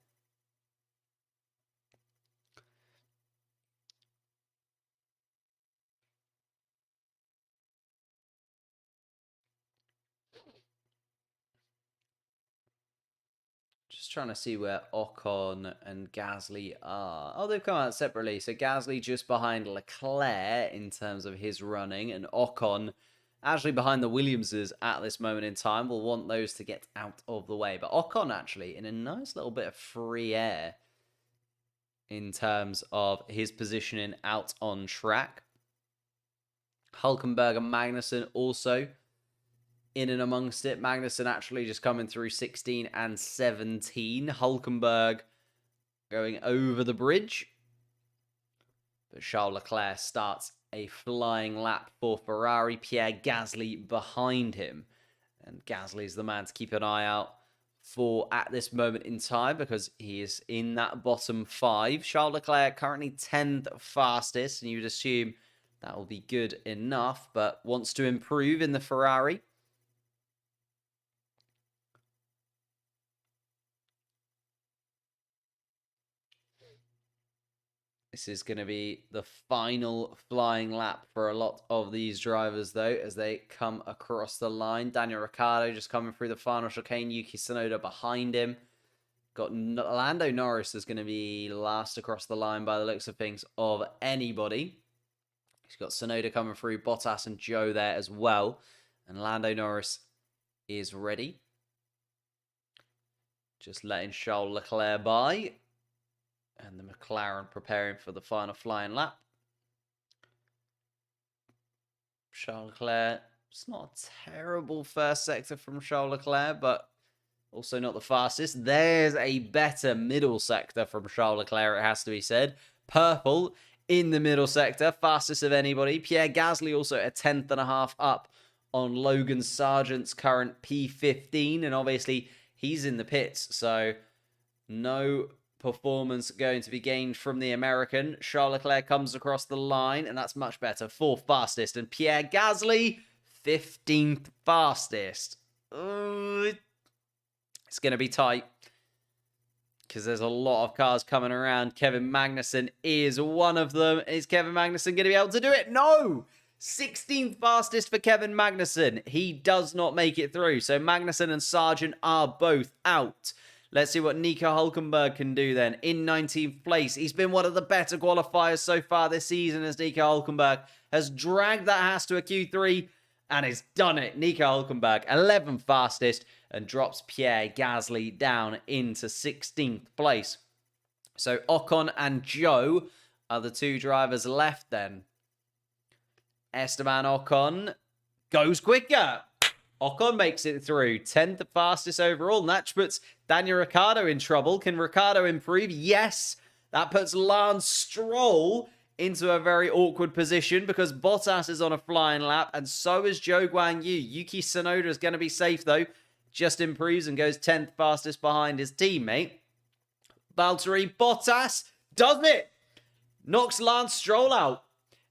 Just trying to see where Ocon and Gasly are. Oh, they've come out separately. So Gasly just behind Leclerc in terms of his running, and Ocon actually behind the Williamses at this moment in time. We'll want those to get out of the way. But Ocon actually in a nice little bit of free air in terms of his positioning out on track. Hulkenberg and Magnussen also in and amongst it. Magnussen actually just coming through 16 and 17. Hulkenberg going over the bridge. But Charles Leclerc starts a flying lap for Ferrari. Pierre Gasly behind him. And Gasly is the man to keep an eye out for at this moment in time, because he is in that bottom 5. Charles Leclerc currently 10th fastest, and you'd assume that will be good enough, but wants to improve in the Ferrari. This is going to be the final flying lap for a lot of these drivers, though, as they come across the line. Daniel Ricciardo just coming through the final chicane. Yuki Tsunoda behind him. Got Lando Norris is going to be last across the line by the looks of things of anybody. He's got Tsunoda coming through, Bottas and Joe there as well. And Lando Norris is ready. Just letting Charles Leclerc by. And the McLaren preparing for the final flying lap. Charles Leclerc, it's not a terrible first sector from Charles Leclerc, but also not the fastest. There's a better middle sector from Charles Leclerc, it has to be said. Purple in the middle sector, fastest of anybody. Pierre Gasly also a 10th and a half up on Logan Sargent's current P15. And obviously, he's in the pits. So, no performance going to be gained from the American. Charles Leclerc comes across the line, and that's much better. 4th fastest. And Pierre Gasly, 15th fastest. It's going to be tight, because there's a lot of cars coming around. Kevin Magnussen is one of them. Is Kevin Magnussen going to be able to do it? No! 16th fastest for Kevin Magnussen. He does not make it through. So Magnussen and Sargent are both out. Let's see what Nico Hülkenberg can do then. In 19th place. He's been one of the better qualifiers so far this season, as Nico Hülkenberg has dragged that Haas to a Q3 and has done it. Nico Hülkenberg, 11th fastest, and drops Pierre Gasly down into 16th place. So Ocon and Joe are the two drivers left then. Esteban Ocon goes quicker. Ocon makes it through. 10th fastest overall. And that puts Daniel Ricciardo in trouble. Can Ricciardo improve? Yes. That puts Lance Stroll into a very awkward position, because Bottas is on a flying lap, and so is Zhou Guanyu. Yuki Tsunoda is going to be safe, though. Just improves and goes 10th fastest behind his teammate. Valtteri Bottas does it. Knocks Lance Stroll out.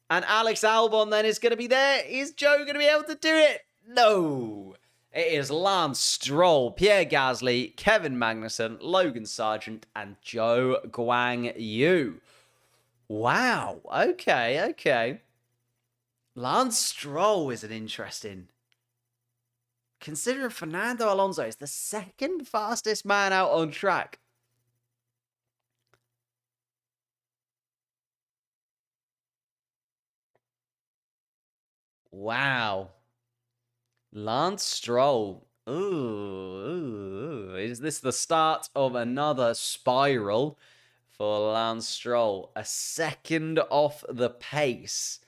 And Alex Albon then is going to be there. Is Zhou going to be able to do it? No. It is Lance Stroll, Pierre Gasly, Kevin Magnussen, Logan Sargent, and Zhou Guanyu. Wow. Okay. Lance Stroll is an interesting. Considering Fernando Alonso is the 2nd fastest man out on track. Wow. Lance Stroll. Ooh. Is this the start of another spiral for Lance Stroll? A 2nd off the pace.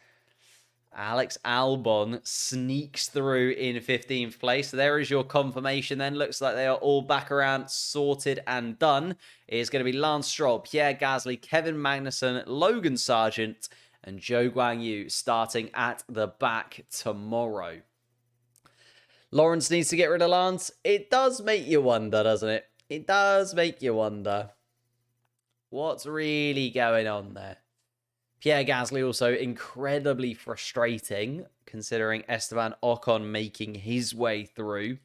Alex Albon sneaks through in 15th place. So there is your confirmation then. Looks like they are all back around, sorted and done. It is going to be Lance Stroll, Pierre Gasly, Kevin Magnussen, Logan Sargent, and Zhou Guanyu starting at the back tomorrow. Lawrence needs to get rid of Lance. It does make you wonder, doesn't it? It does make you wonder. What's really going on there? Pierre Gasly also incredibly frustrating, considering Esteban Ocon making his way through.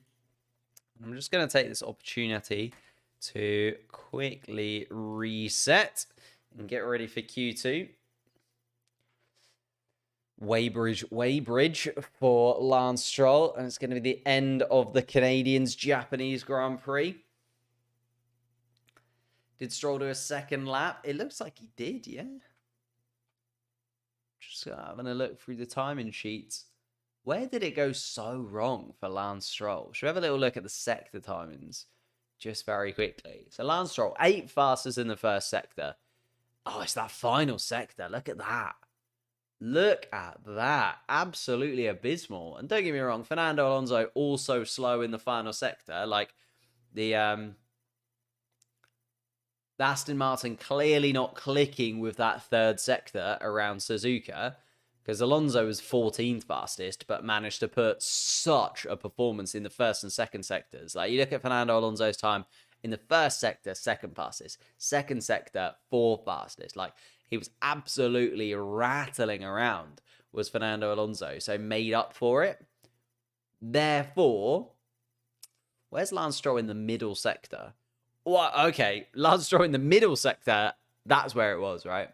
I'm just going to take this opportunity to quickly reset and get ready for Q2. Weybridge for Lance Stroll, and it's going to be the end of the Canadians' Japanese Grand Prix. Did Stroll do a 2nd lap? It looks like he did, yeah. Just having a look through the timing sheets. Where did it go so wrong for Lance Stroll? Should we have a little look at the sector timings just very quickly? So Lance Stroll, 8th fastest in the first sector. Oh, it's that final sector. Look at that. Look at that. Absolutely abysmal. And don't get me wrong, Fernando Alonso also slow in the final sector. Like, the Aston Martin clearly not clicking with that 3rd sector around Suzuka, because Alonso was 14th fastest, but managed to put such a performance in the 1st and 2nd sectors. Like, you look at Fernando Alonso's time in the 1st sector, 2nd fastest. 2nd sector, 4th fastest. Like, he was absolutely rattling around, was Fernando Alonso. So made up for it. Therefore, where's Lance Stroll in the middle sector? Well, okay, Lance Stroll in the middle sector, that's where it was, right?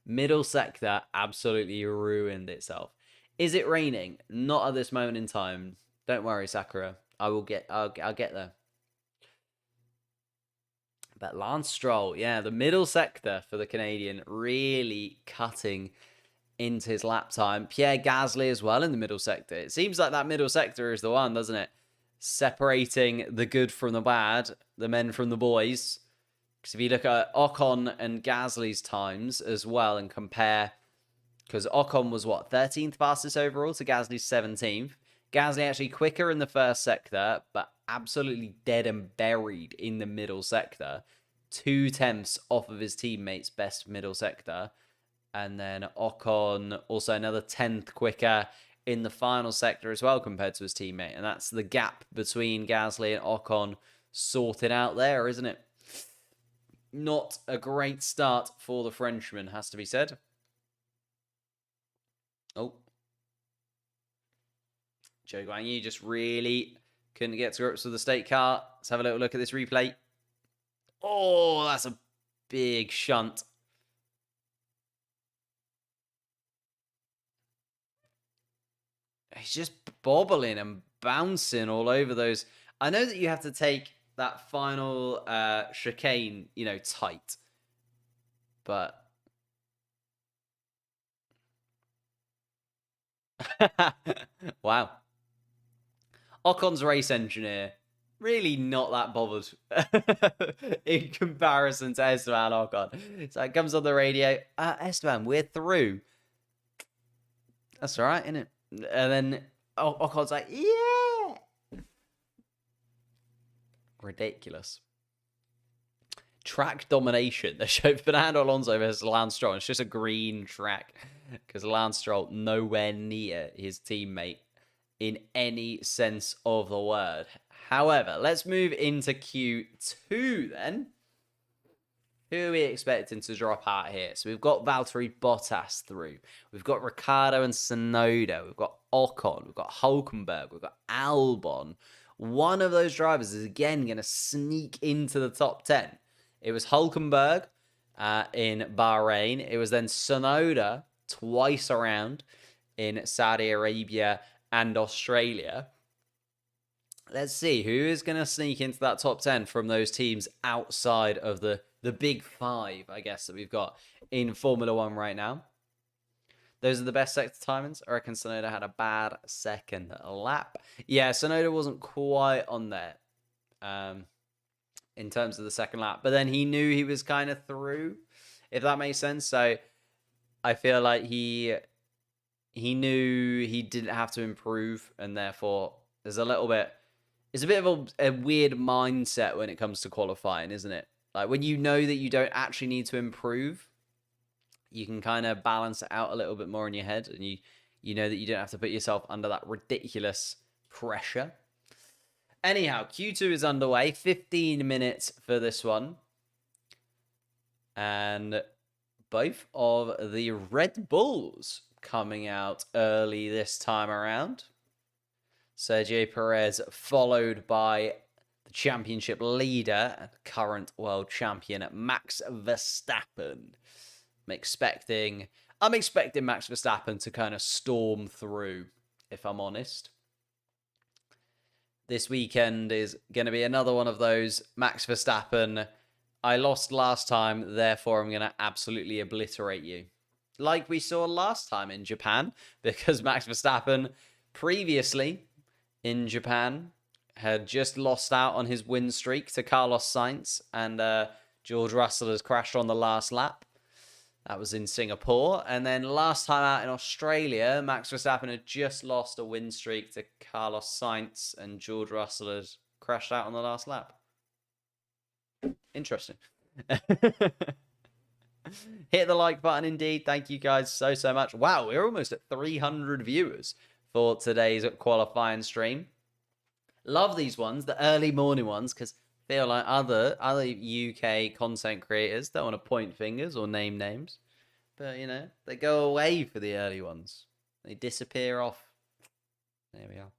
Middle sector absolutely ruined itself. Is it raining? Not at this moment in time. Don't worry, Sakura. I'll get there. But Lance Stroll, yeah, the middle sector for the Canadian really cutting into his lap time. Pierre Gasly as well in the middle sector. It seems like that middle sector is the one, doesn't it? Separating the good from the bad, the men from the boys. Because if you look at Ocon and Gasly's times as well and compare, because Ocon was what, 13th fastest overall to Gasly's 17th. Gasly actually quicker in the first sector, but absolutely dead and buried in the middle sector. 2/10 off of his teammates' best middle sector. And then Ocon also another 10th quicker in the final sector as well compared to his teammate. And that's the gap between Gasly and Ocon sorted out there, isn't it? Not a great start for the Frenchman, has to be said. Oh. Zhou Guanyu just really couldn't get to grips with the state car. Let's have a little look at this replay. Oh, that's a big shunt. He's just bobbling and bouncing all over those. I know that you have to take that final chicane, tight. But wow. Ocon's race engineer, really not that bothered in comparison to Esteban Ocon. So it comes on the radio. Esteban, we're through. That's all right, isn't it? And then Ocon's like, yeah. Ridiculous. Track domination. They showed Fernando Alonso versus Lance Stroll. It's just a green track because Lance Stroll nowhere near his teammate in any sense of the word. However, let's move into Q2 then. Who are we expecting to drop out here? So we've got Valtteri Bottas through. We've got Ricciardo and Tsunoda. We've got Ocon. We've got Hülkenberg. We've got Albon. One of those drivers is again going to sneak into the top 10. It was Hülkenberg in Bahrain. It was then Tsunoda twice around in Saudi Arabia and Australia. Let's see who is going to sneak into that top 10 from those teams outside of the big five, I guess, that we've got in Formula One right now. Those are the best sector timings. I reckon Tsunoda had a bad second lap. Yeah, Tsunoda wasn't quite on there in terms of the second lap. But then he knew he was kind of through, if that makes sense. So I feel like he knew he didn't have to improve. And therefore, it's a bit of a weird mindset when it comes to qualifying, isn't it? Like when you know that you don't actually need to improve, you can kind of balance it out a little bit more in your head, and you know that you don't have to put yourself under that ridiculous pressure. Anyhow, Q2 is underway. 15 minutes for this one. And both of the Red Bulls coming out early this time around. Sergio Perez followed by the championship leader and current world champion Max Verstappen. I'm expecting Max Verstappen to kind of storm through, if I'm honest. This weekend is going to be another one of those. Max Verstappen, I lost last time, therefore I'm going to absolutely obliterate you. Like we saw last time in Japan, because Max Verstappen previously in Japan had just lost out on his win streak to Carlos Sainz, and George Russell has crashed on the last lap. That was in Singapore. And then last time out in Australia, Max Verstappen had just lost a win streak to Carlos Sainz, and George Russell had crashed out on the last lap. Interesting. Hit the like button indeed. Thank you guys so much. Wow, we're almost at 300 viewers for today's qualifying stream. Love these ones, the early morning ones, because I feel like other UK content creators don't want to point fingers or name names. But, they go away for the early ones. They disappear off. There we are.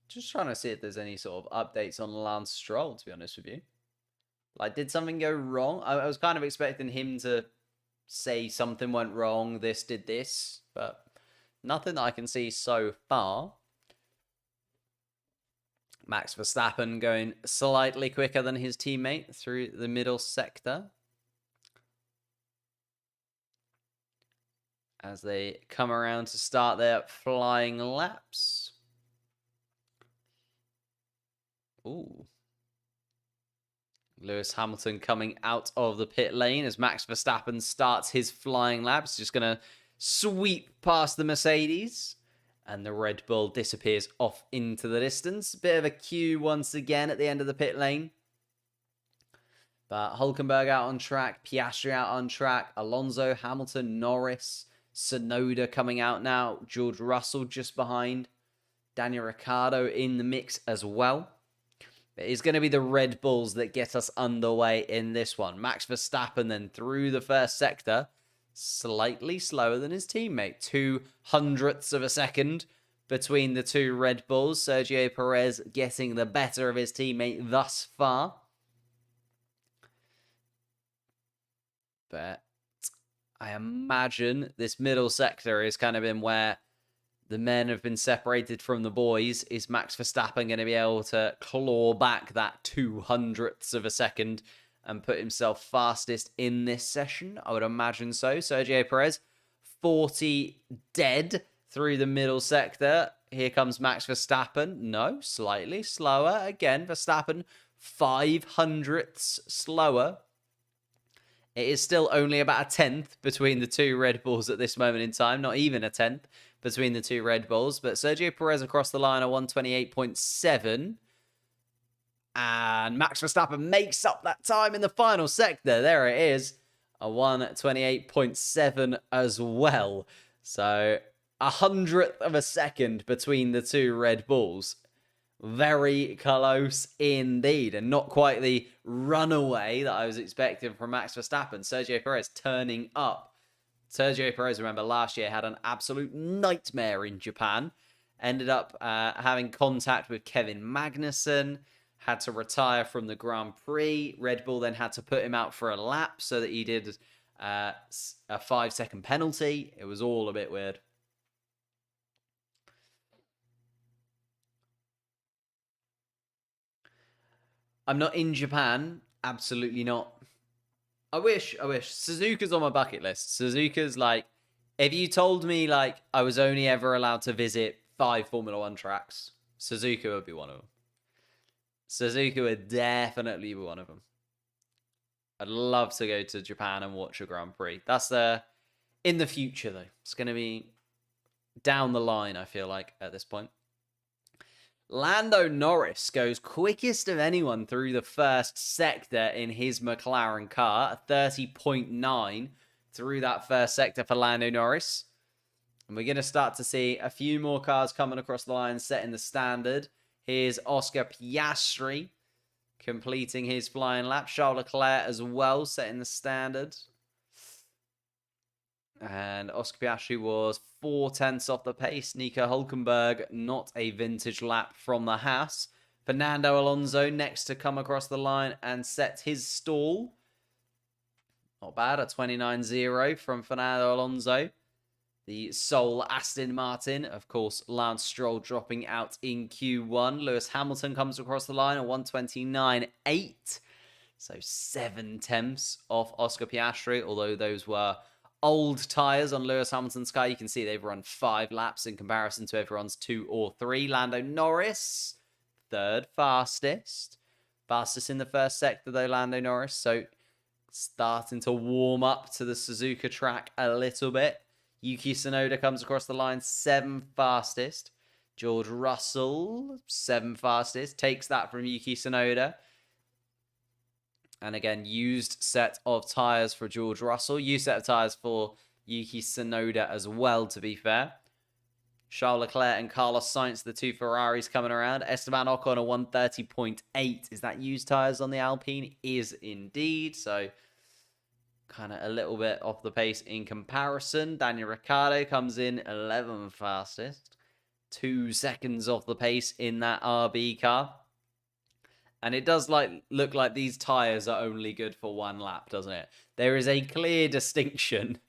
Just trying to see if there's any sort of updates on Lance Stroll, to be honest with you. Like, did something go wrong? I was kind of expecting him to say something went wrong, this did this, but nothing that I can see so far. Max Verstappen going slightly quicker than his teammate through the middle sector as they come around to start their flying laps. Ooh. Lewis Hamilton coming out of the pit lane as Max Verstappen starts his flying laps. Just going to sweep past the Mercedes. And the Red Bull disappears off into the distance. Bit of a queue once again at the end of the pit lane. But Hulkenberg out on track, Piastri out on track, Alonso, Hamilton, Norris, Tsunoda coming out now, George Russell just behind, Daniel Ricciardo in the mix as well. It's going to be the Red Bulls that get us underway in this one. Max Verstappen then through the first sector, slightly slower than his teammate. 0.02 of a second between the two Red Bulls. Sergio Perez getting the better of his teammate thus far. But I imagine this middle sector is kind of in where the men have been separated from the boys. Is Max Verstappen going to be able to claw back that 0.02 of a second and put himself fastest in this session? I would imagine so. Sergio Perez, 40 dead through the middle sector. Here comes Max Verstappen. No, slightly slower. Again, Verstappen, 0.05 slower. It is still only about a 10th between the two Red Bulls at this moment in time. Not even a 10th between the two Red Bulls. But Sergio Perez across the line at 128.7. And Max Verstappen makes up that time in the final sector. There it is. A 128.7 as well. So 100th of a second between the two Red Bulls. Very close indeed. And not quite the runaway that I was expecting from Max Verstappen. Sergio Perez turning up. Sergio Perez, remember, last year had an absolute nightmare in Japan. Ended up having contact with Kevin Magnussen. Had to retire from the Grand Prix. Red Bull then had to put him out for a lap so that he did a 5-second penalty. It was all a bit weird. I'm not in Japan. Absolutely not. I wish. Suzuka's on my bucket list. Suzuka's like, if you told me like I was only ever allowed to visit 5 Formula 1 tracks, Suzuka would be one of them. Suzuka would definitely be one of them. I'd love to go to Japan and watch a Grand Prix. That's in the future, though. It's going to be down the line, I feel like, at this point. Lando Norris goes quickest of anyone through the first sector in his McLaren car. 30.9 through that first sector for Lando Norris. And we're going to start to see a few more cars coming across the line, setting the standard. Here's Oscar Piastri completing his flying lap. Charles Leclerc as well, setting the standard. And Oscar Piastri was 0.4 off the pace. Nico Hulkenberg, not a vintage lap from the Haas. Fernando Alonso next to come across the line and set his stall. Not bad, a 29.0 from Fernando Alonso. The sole Aston Martin, of course, Lance Stroll dropping out in Q1. Lewis Hamilton comes across the line at 129.8. So 0.7 off Oscar Piastri, although those were old tyres on Lewis Hamilton's car. You can see they've run 5 laps in comparison to everyone's 2 or 3. Lando Norris, 3rd fastest. Fastest in the first sector, though, Lando Norris. So starting to warm up to the Suzuka track a little bit. Yuki Tsunoda comes across the line, 7th fastest. George Russell, 7th fastest. Takes that from Yuki Tsunoda. And again, used set of tyres for George Russell. Used set of tyres for Yuki Tsunoda as well, to be fair. Charles Leclerc and Carlos Sainz, the 2 Ferraris coming around. Esteban Ocon, a 130.8. Is that used tyres on the Alpine? Is indeed. So kind of a little bit off the pace in comparison. Daniel Ricciardo comes in 11th fastest. 2 seconds off the pace in that RB car. And it does look like these tyres are only good for 1 lap, doesn't it? There is a clear distinction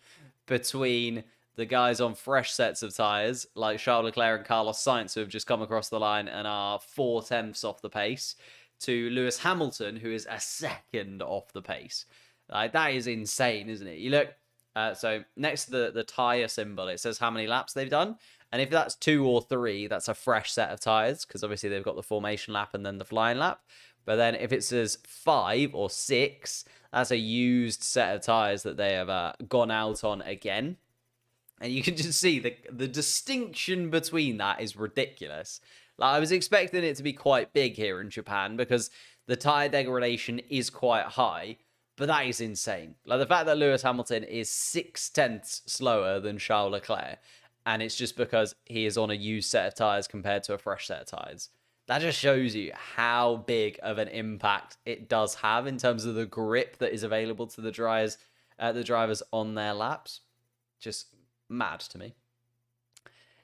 between the guys on fresh sets of tyres, like Charles Leclerc and Carlos Sainz, who have just come across the line and are 0.4 off the pace, to Lewis Hamilton, who is a second off the pace. Like, that is insane, isn't it? You look, so next to the tyre symbol, it says how many laps they've done. And if that's 2 or 3, that's a fresh set of tyres, because obviously they've got the formation lap and then the flying lap. But then if it says 5 or 6, that's a used set of tyres that they have gone out on again. And you can just see the distinction between that is ridiculous. Like, I was expecting it to be quite big here in Japan, because the tyre degradation is quite high, but that is insane. Like the fact that Lewis Hamilton is 6/10 slower than Charles Leclerc, and it's just because he is on a used set of tyres compared to a fresh set of tyres. That just shows you how big of an impact it does have in terms of the grip that is available to the drivers on their laps. Just mad to me.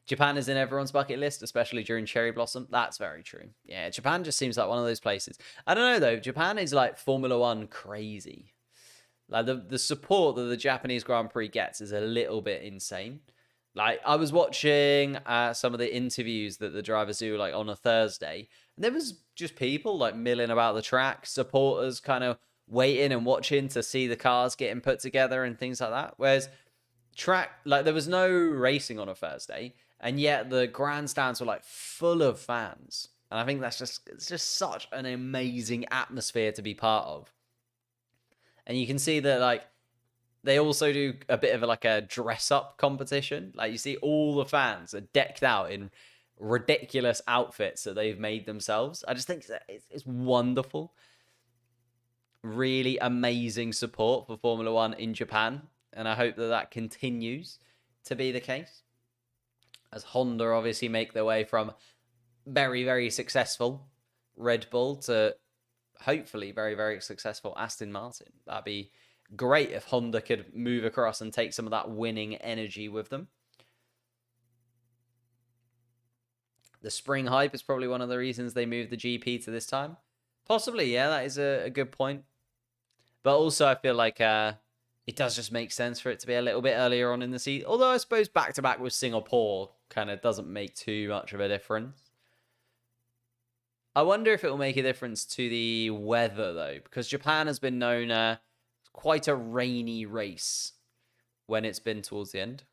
Japan is in everyone's bucket list, especially during Cherry Blossom. That's very true. Yeah, Japan just seems like one of those places. I don't know, though. Japan is like Formula One crazy. Like the support that the Japanese Grand Prix gets is a little bit insane. Like, I was watching some of the interviews that the drivers do, like, on a Thursday, and there was just people, like, milling about the track, supporters kind of waiting and watching to see the cars getting put together and things like that. Whereas there was no racing on a Thursday, and yet the grandstands were, like, full of fans. And I think it's just such an amazing atmosphere to be part of. And you can see that, like, they also do a bit of a dress-up competition. Like, you see all the fans are decked out in ridiculous outfits that they've made themselves. I just think it's wonderful. Really amazing support for Formula One in Japan. And I hope that continues to be the case. As Honda obviously make their way from very, very successful Red Bull to hopefully very, very successful Aston Martin. That'd be great if Honda could move across and take some of that winning energy with them. The spring hype is probably one of the reasons they moved the GP to this time. Possibly, yeah, that is a good point. But also, I feel like it does just make sense for it to be a little bit earlier on in the season. Although I suppose back-to-back with Singapore kind of doesn't make too much of a difference. I wonder if it will make a difference to the weather, though, because Japan has been known quite a rainy race when it's been towards the end.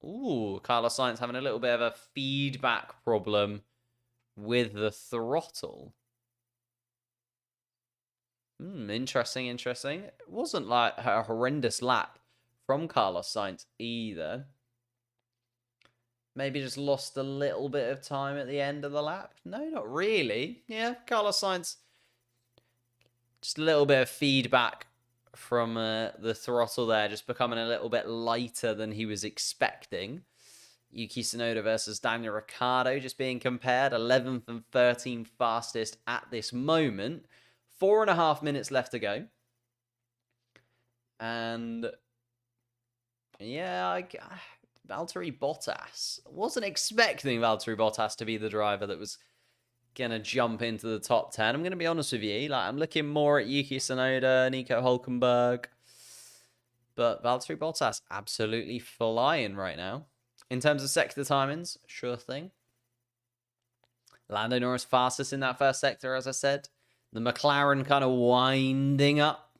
Ooh, Carlos Sainz having a little bit of a feedback problem with the throttle. Interesting. It wasn't like a horrendous lap from Carlos Sainz either. Maybe just lost a little bit of time at the end of the lap. No, not really. Yeah, Carlos Sainz, just a little bit of feedback from the throttle there, just becoming a little bit lighter than he was expecting. Yuki Tsunoda versus Daniel Ricciardo just being compared. 11th and 13th fastest at this moment. 4.5 minutes left to go. And yeah, Valtteri Bottas. Wasn't expecting Valtteri Bottas to be the driver that was going to jump into the top 10. I'm going to be honest with you. Like, I'm looking more at Yuki Tsunoda, Nico Hülkenberg. But Valtteri Bottas absolutely flying right now. In terms of sector timings, sure thing. Lando Norris fastest in that first sector, as I said. The McLaren kind of winding up.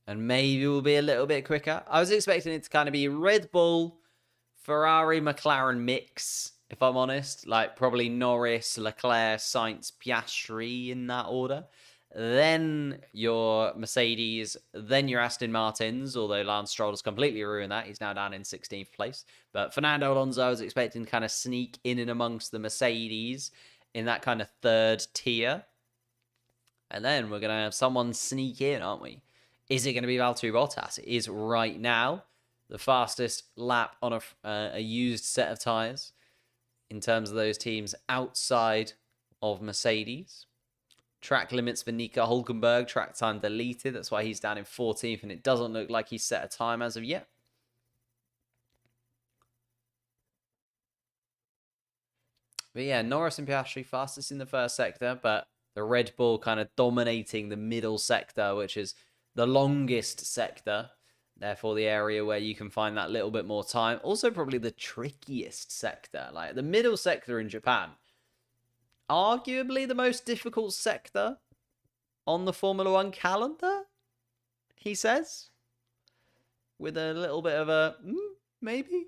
And maybe will be a little bit quicker. I was expecting it to kind of be Red Bull, Ferrari, McLaren mix, if I'm honest. Like, probably Norris, Leclerc, Sainz, Piastri in that order. Then your Mercedes, then your Aston Martins, although Lance Stroll has completely ruined that. He's now down in 16th place. But Fernando Alonso, I was expecting to kind of sneak in and amongst the Mercedes in that kind of third tier. And then we're going to have someone sneak in, aren't we? Is it going to be Valtteri Bottas? It is right now the fastest lap on a used set of tyres in terms of those teams outside of Mercedes. Track limits for Nico Hülkenberg, track time deleted. That's why he's down in 14th, and it doesn't look like he's set a time as of yet. But yeah, Norris and Piastri fastest in the first sector, but the Red Bull kind of dominating the middle sector, which is the longest sector. Therefore, the area where you can find that little bit more time. Also, probably the trickiest sector. Like, the middle sector in Japan. Arguably the most difficult sector on the Formula One calendar, he says. With a little bit of a, maybe?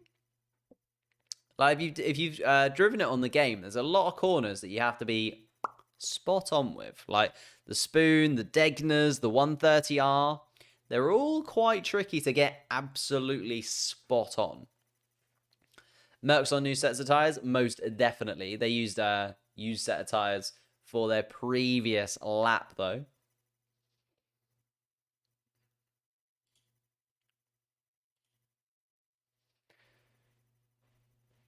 Like, if you've driven it on the game, there's a lot of corners that you have to be spot on with. Like, the Spoon, the Degners, the 130R. They're all quite tricky to get absolutely spot on. Mercs on new sets of tyres? Most definitely. They used a used set of tyres for their previous lap, though.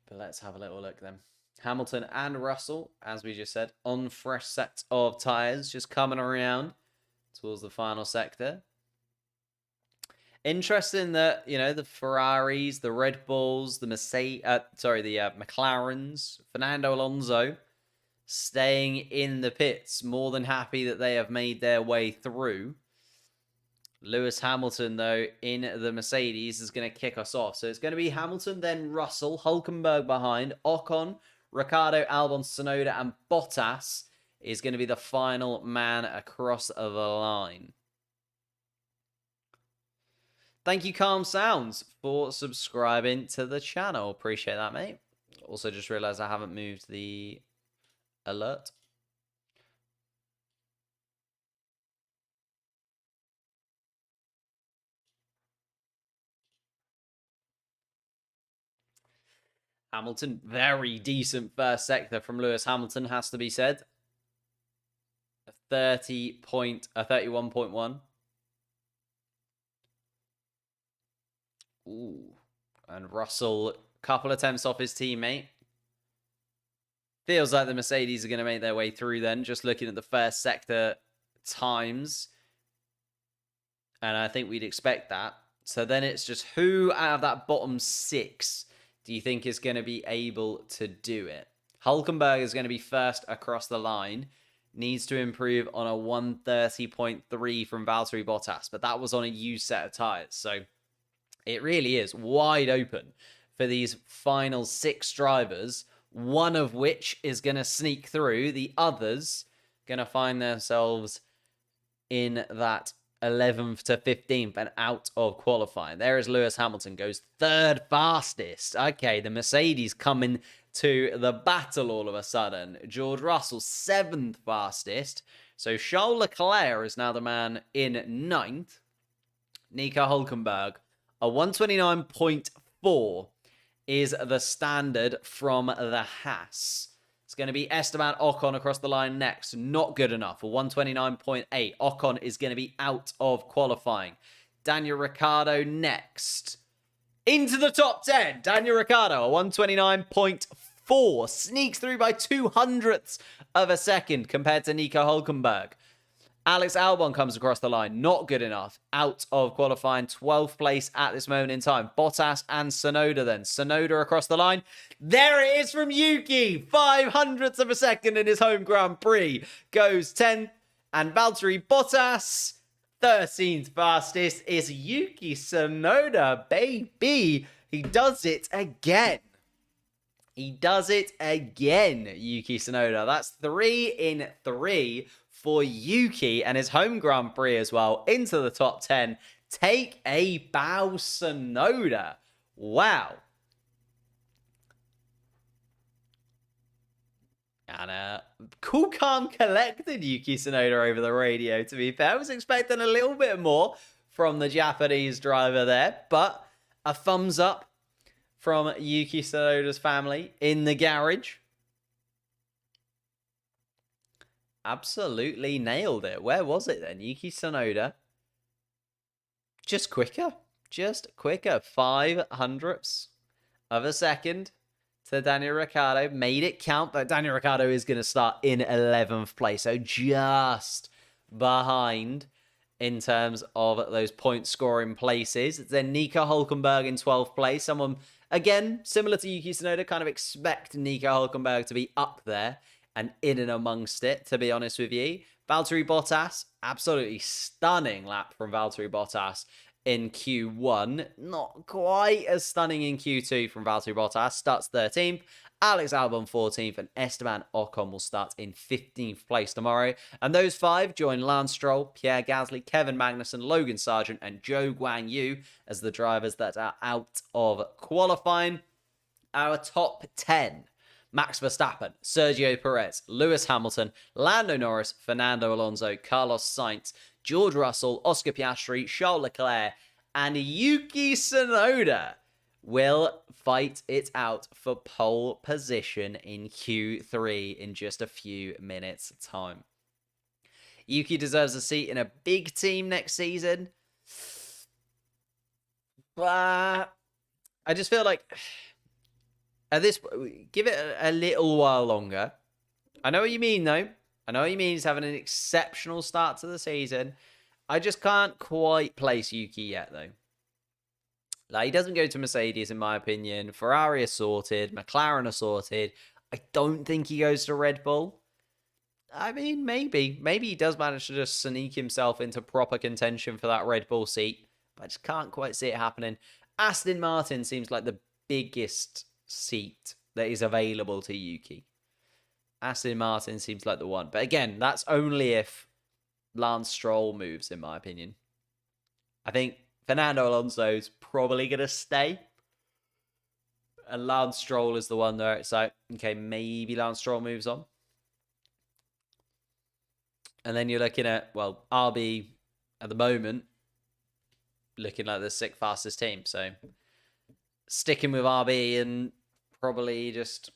But let's have a little look then. Hamilton and Russell, as we just said, on fresh sets of tyres, just coming around towards the final sector. Interesting that, you know, the Ferraris, the Red Bulls, the McLarens, Fernando Alonso staying in the pits, more than happy that they have made their way through. Lewis Hamilton, though, in the Mercedes is going to kick us off. So it's going to be Hamilton, then Russell, Hülkenberg behind, Ocon, Ricciardo, Albon, Tsunoda, and Bottas is going to be the final man across the line. Thank you, Calm Sounds, for subscribing to the channel. Appreciate that, mate. Also, just realized I haven't moved the alert. Hamilton, very decent first sector from Lewis Hamilton, has to be said. 31.1. Ooh. And Russell, couple attempts off his teammate. Feels like the Mercedes are going to make their way through then, just looking at the first sector times. And I think we'd expect that. So then it's just who out of that bottom 6 do you think is going to be able to do it? Hülkenberg is going to be first across the line. Needs to improve on a 130.3 from Valtteri Bottas. But that was on a used set of tyres. So it really is wide open for these final 6 drivers, one of which is going to sneak through. The others going to find themselves in that 11th to 15th and out of qualifying. There is Lewis Hamilton, goes 3rd fastest. Okay, the Mercedes coming to the battle all of a sudden. George Russell, 7th fastest. So Charles Leclerc is now the man in 9th. Nico Hülkenberg, a 129.4 is the standard from the Haas. It's going to be Esteban Ocon across the line next. Not good enough. A 129.8. Ocon is going to be out of qualifying. Daniel Ricciardo next. Into the top 10. Daniel Ricciardo, a 129.4. Sneaks through by 200ths of a second compared to Nico Hülkenberg. Alex Albon comes across the line. Not good enough. Out of qualifying. 12th place at this moment in time. Bottas and Tsunoda then. Tsunoda across the line. There it is from Yuki. 500ths of a second in his home Grand Prix. Goes 10th. And Valtteri Bottas, 13th fastest, is Yuki Tsunoda, baby. He does it again. He does it again, Yuki Tsunoda. That's 3 in 3 for Yuki and his home Grand Prix as well. Into the top 10. Take a bow, Tsunoda. Wow. And cool, calm, collected Yuki Tsunoda over the radio, to be fair. I was expecting a little bit more from the Japanese driver there, but a thumbs up from Yuki Tsunoda's family in the garage. Absolutely nailed it. Where was it then? Yuki Tsunoda. Just quicker. Just quicker. 500ths of a second to Daniel Ricciardo. Made it count, but Daniel Ricciardo is going to start in 11th place. So just behind in terms of those point scoring places. Then Nico Hülkenberg in 12th place. Someone, again, similar to Yuki Tsunoda, kind of expect Nico Hülkenberg to be up there and in and amongst it, to be honest with you. Valtteri Bottas, absolutely stunning lap from Valtteri Bottas in Q1. Not quite as stunning in Q2 from Valtteri Bottas. Starts 13th. Alex Albon 14th. And Esteban Ocon will start in 15th place tomorrow. And those 5 join Lance Stroll, Pierre Gasly, Kevin Magnussen, Logan Sargent, and Zhou Guanyu as the drivers that are out of qualifying. Our top 10. Max Verstappen, Sergio Perez, Lewis Hamilton, Lando Norris, Fernando Alonso, Carlos Sainz, George Russell, Oscar Piastri, Charles Leclerc, and Yuki Tsunoda. will fight it out for pole position in Q3 in just a few minutes' time. Yuki deserves a seat in a big team next season. But I just feel like give it a little while longer. I know what you mean, though. I know what you mean. He's having an exceptional start to the season. I just can't quite place Yuki yet, though. Like, he doesn't go to Mercedes, in my opinion. Ferrari are sorted. McLaren are sorted. I don't think he goes to Red Bull. I mean, maybe. Maybe he does manage to just sneak himself into proper contention for that Red Bull seat. But I just can't quite see it happening. Aston Martin seems like the biggest seat that is available to Yuki. Aston Martin seems like the one. But again, that's only if Lance Stroll moves, in my opinion. I think Fernando Alonso's probably going to stay. And Lance Stroll is the one there. It's like, okay, maybe Lance Stroll moves on. And then you're looking at, well, RB at the moment, looking like the sixth fastest team. So sticking with RB and probably just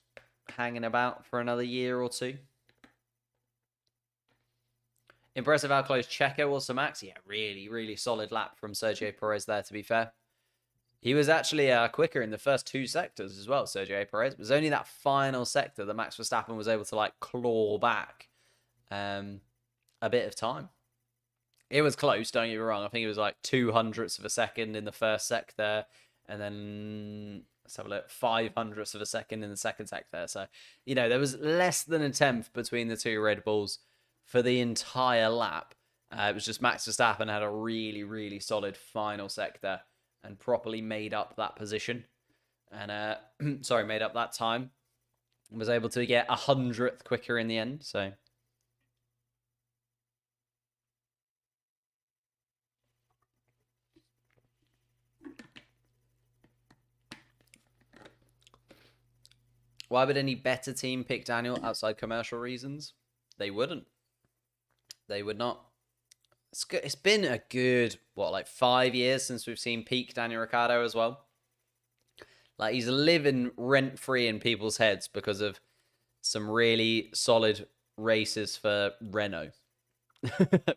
hanging about for another year or two. Impressive how close Checo was to Max. Yeah, really, really solid lap from Sergio Perez there, to be fair. He was actually quicker in the first two sectors as well, Sergio Perez. It was only that final sector that Max Verstappen was able to, like, claw back a bit of time. It was close, don't get me wrong. I think it was like 200ths of a second in the first sector, and then, let's have a look, 500ths of a second in the second sector. So, you know, there was less than a tenth between the two Red Bulls for the entire lap. It was just Max Verstappen had a really, really solid final sector and properly made up that position. And, made up that time. And was able to get 100th quicker in the end, so... Why would any better team pick Daniel outside commercial reasons? They wouldn't. They would not. It's been a good, 5 years since we've seen peak Daniel Ricciardo as well. Like, he's living rent-free in people's heads because of some really solid races for Renault,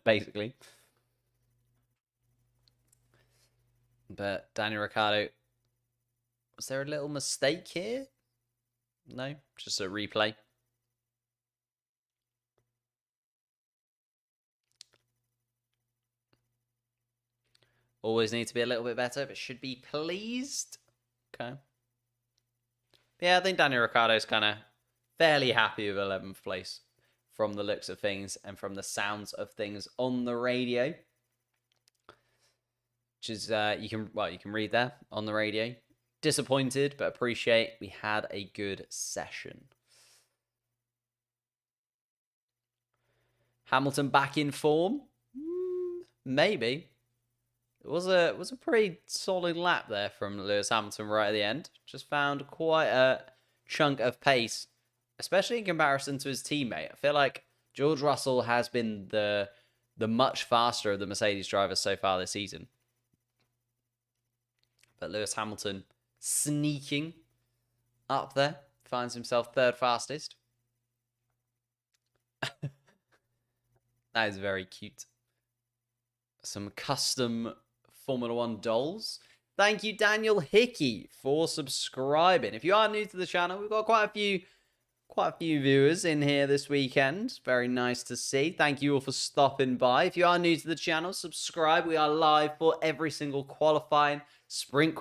basically. But Daniel Ricciardo, was there a little mistake here? No, just a replay. Always need to be a little bit better, but should be pleased. Okay. Yeah, I think Daniel Ricciardo's kind of fairly happy with 11th place from the looks of things and from the sounds of things on the radio. Which is, you can read there on the radio. Disappointed, but appreciate we had a good session. Hamilton back in form? Maybe. It was a pretty solid lap there from Lewis Hamilton right at the end. Just found quite a chunk of pace, especially in comparison to his teammate. I feel like George Russell has been the much faster of the Mercedes drivers so far this season. But Lewis Hamilton sneaking up there, finds himself third fastest. That is very cute. Some custom Formula One dolls. Thank you, Daniel Hickey, for subscribing. If you are new to the channel, we've got quite a few viewers in here this weekend. Very nice to see. Thank you all for stopping by. If you are new to the channel, subscribe. We are live for every single qualifying, sprint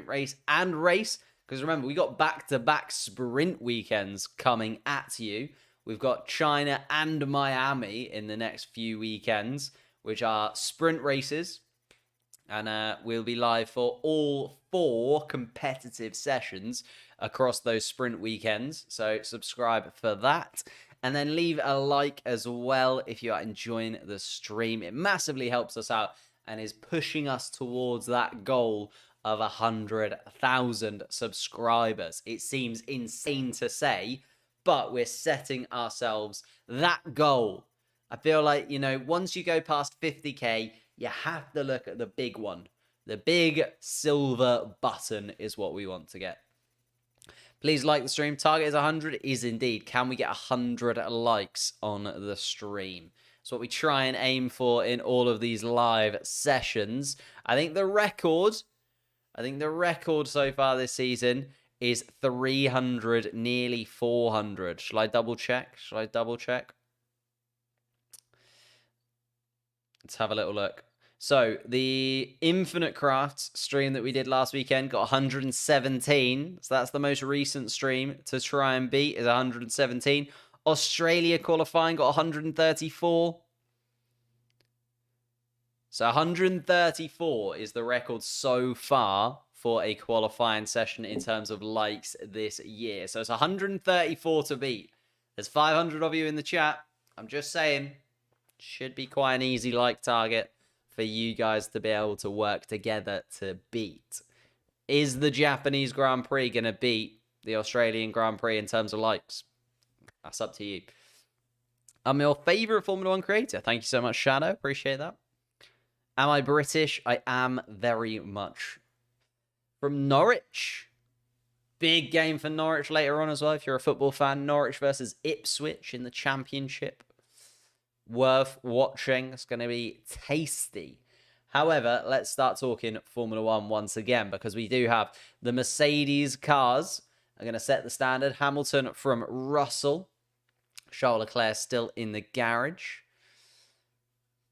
race, and race. Because remember, we got back-to-back sprint weekends coming at you. We've got China and Miami in the next few weekends, which are sprint races. And we'll be live for all 4 competitive sessions across those sprint weekends. So subscribe for that. And then leave a like as well if you are enjoying the stream. It massively helps us out and is pushing us towards that goal of 100,000 subscribers. It seems insane to say, but we're setting ourselves that goal. I feel like, once you go past 50k, you have to look at the big one. The big silver button is what we want to get. Please like the stream. Target is 100. Is indeed. Can we get 100 likes on the stream? It's what we try and aim for in all of these live sessions. I think the record so far this season is 300, nearly 400. Shall I double check? Let's have a little look. So the Infinite Crafts stream that we did last weekend got 117. So that's the most recent stream to try and beat, is 117. Australia qualifying got 134. So 134 is the record so far for a qualifying session in terms of likes this year. So it's 134 to beat. There's 500 of you in the chat. I'm just saying, should be quite an easy like target for you guys to be able to work together to beat. Is the Japanese Grand Prix going to beat the Australian Grand Prix in terms of likes? That's up to you. I'm your favourite Formula 1 creator. Thank you so much, Shadow. Appreciate that. Am I British? I am very much. From Norwich. Big game for Norwich later on as well. If you're a football fan, Norwich versus Ipswich in the Championship. Worth watching. It's going to be tasty. However, let's start talking Formula 1 once again, because we do have the Mercedes cars are going to set the standard. Hamilton from Russell. Charles Leclerc still in the garage.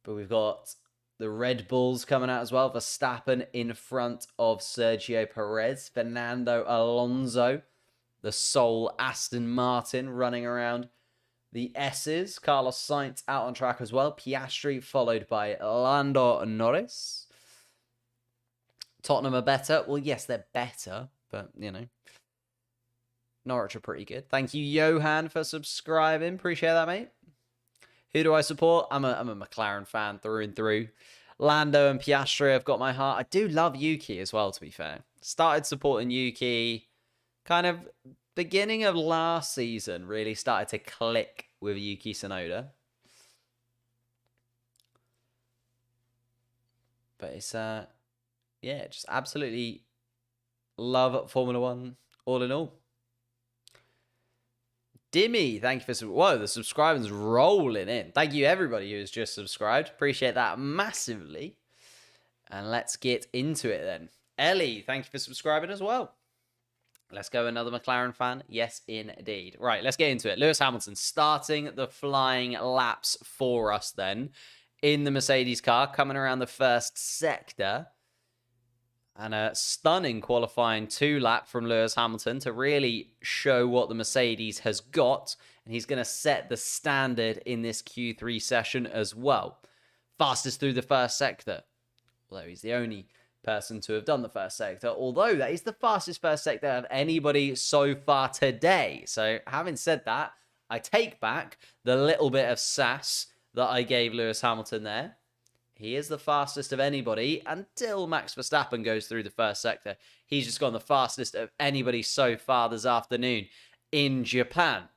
But we've got the Red Bulls coming out as well. Verstappen in front of Sergio Perez. Fernando Alonso, the sole Aston Martin, running around the S's. Carlos Sainz out on track as well. Piastri followed by Lando Norris. Tottenham are better. Well, yes, they're better, but, you know, Norwich are pretty good. Thank you, Johan, for subscribing. Appreciate that, mate. Who do I support? I'm a McLaren fan through and through. Lando and Piastri have got my heart. I do love Yuki as well, to be fair. Started supporting Yuki kind of beginning of last season, really started to click with Yuki Tsunoda. But it's, yeah, just absolutely love Formula 1 all in all. Dimmy, thank you for... Whoa, the subscribers rolling in. Thank you, everybody who's just subscribed. Appreciate that massively. And let's get into it then. Ellie, thank you for subscribing as well. Let's go, another McLaren fan. Yes, indeed. Right, let's get into it. Lewis Hamilton starting the flying laps for us then in the Mercedes car, coming around the first sector. And a stunning qualifying 2-lap from Lewis Hamilton to really show what the Mercedes has got. And he's going to set the standard in this Q3 session as well. Fastest through the first sector. Although he's the only person to have done the first sector. Although that is the fastest first sector of anybody so far today. So having said that, I take back the little bit of sass that I gave Lewis Hamilton there. He is the fastest of anybody until Max Verstappen goes through the first sector. He's just gone the fastest of anybody so far this afternoon in Japan.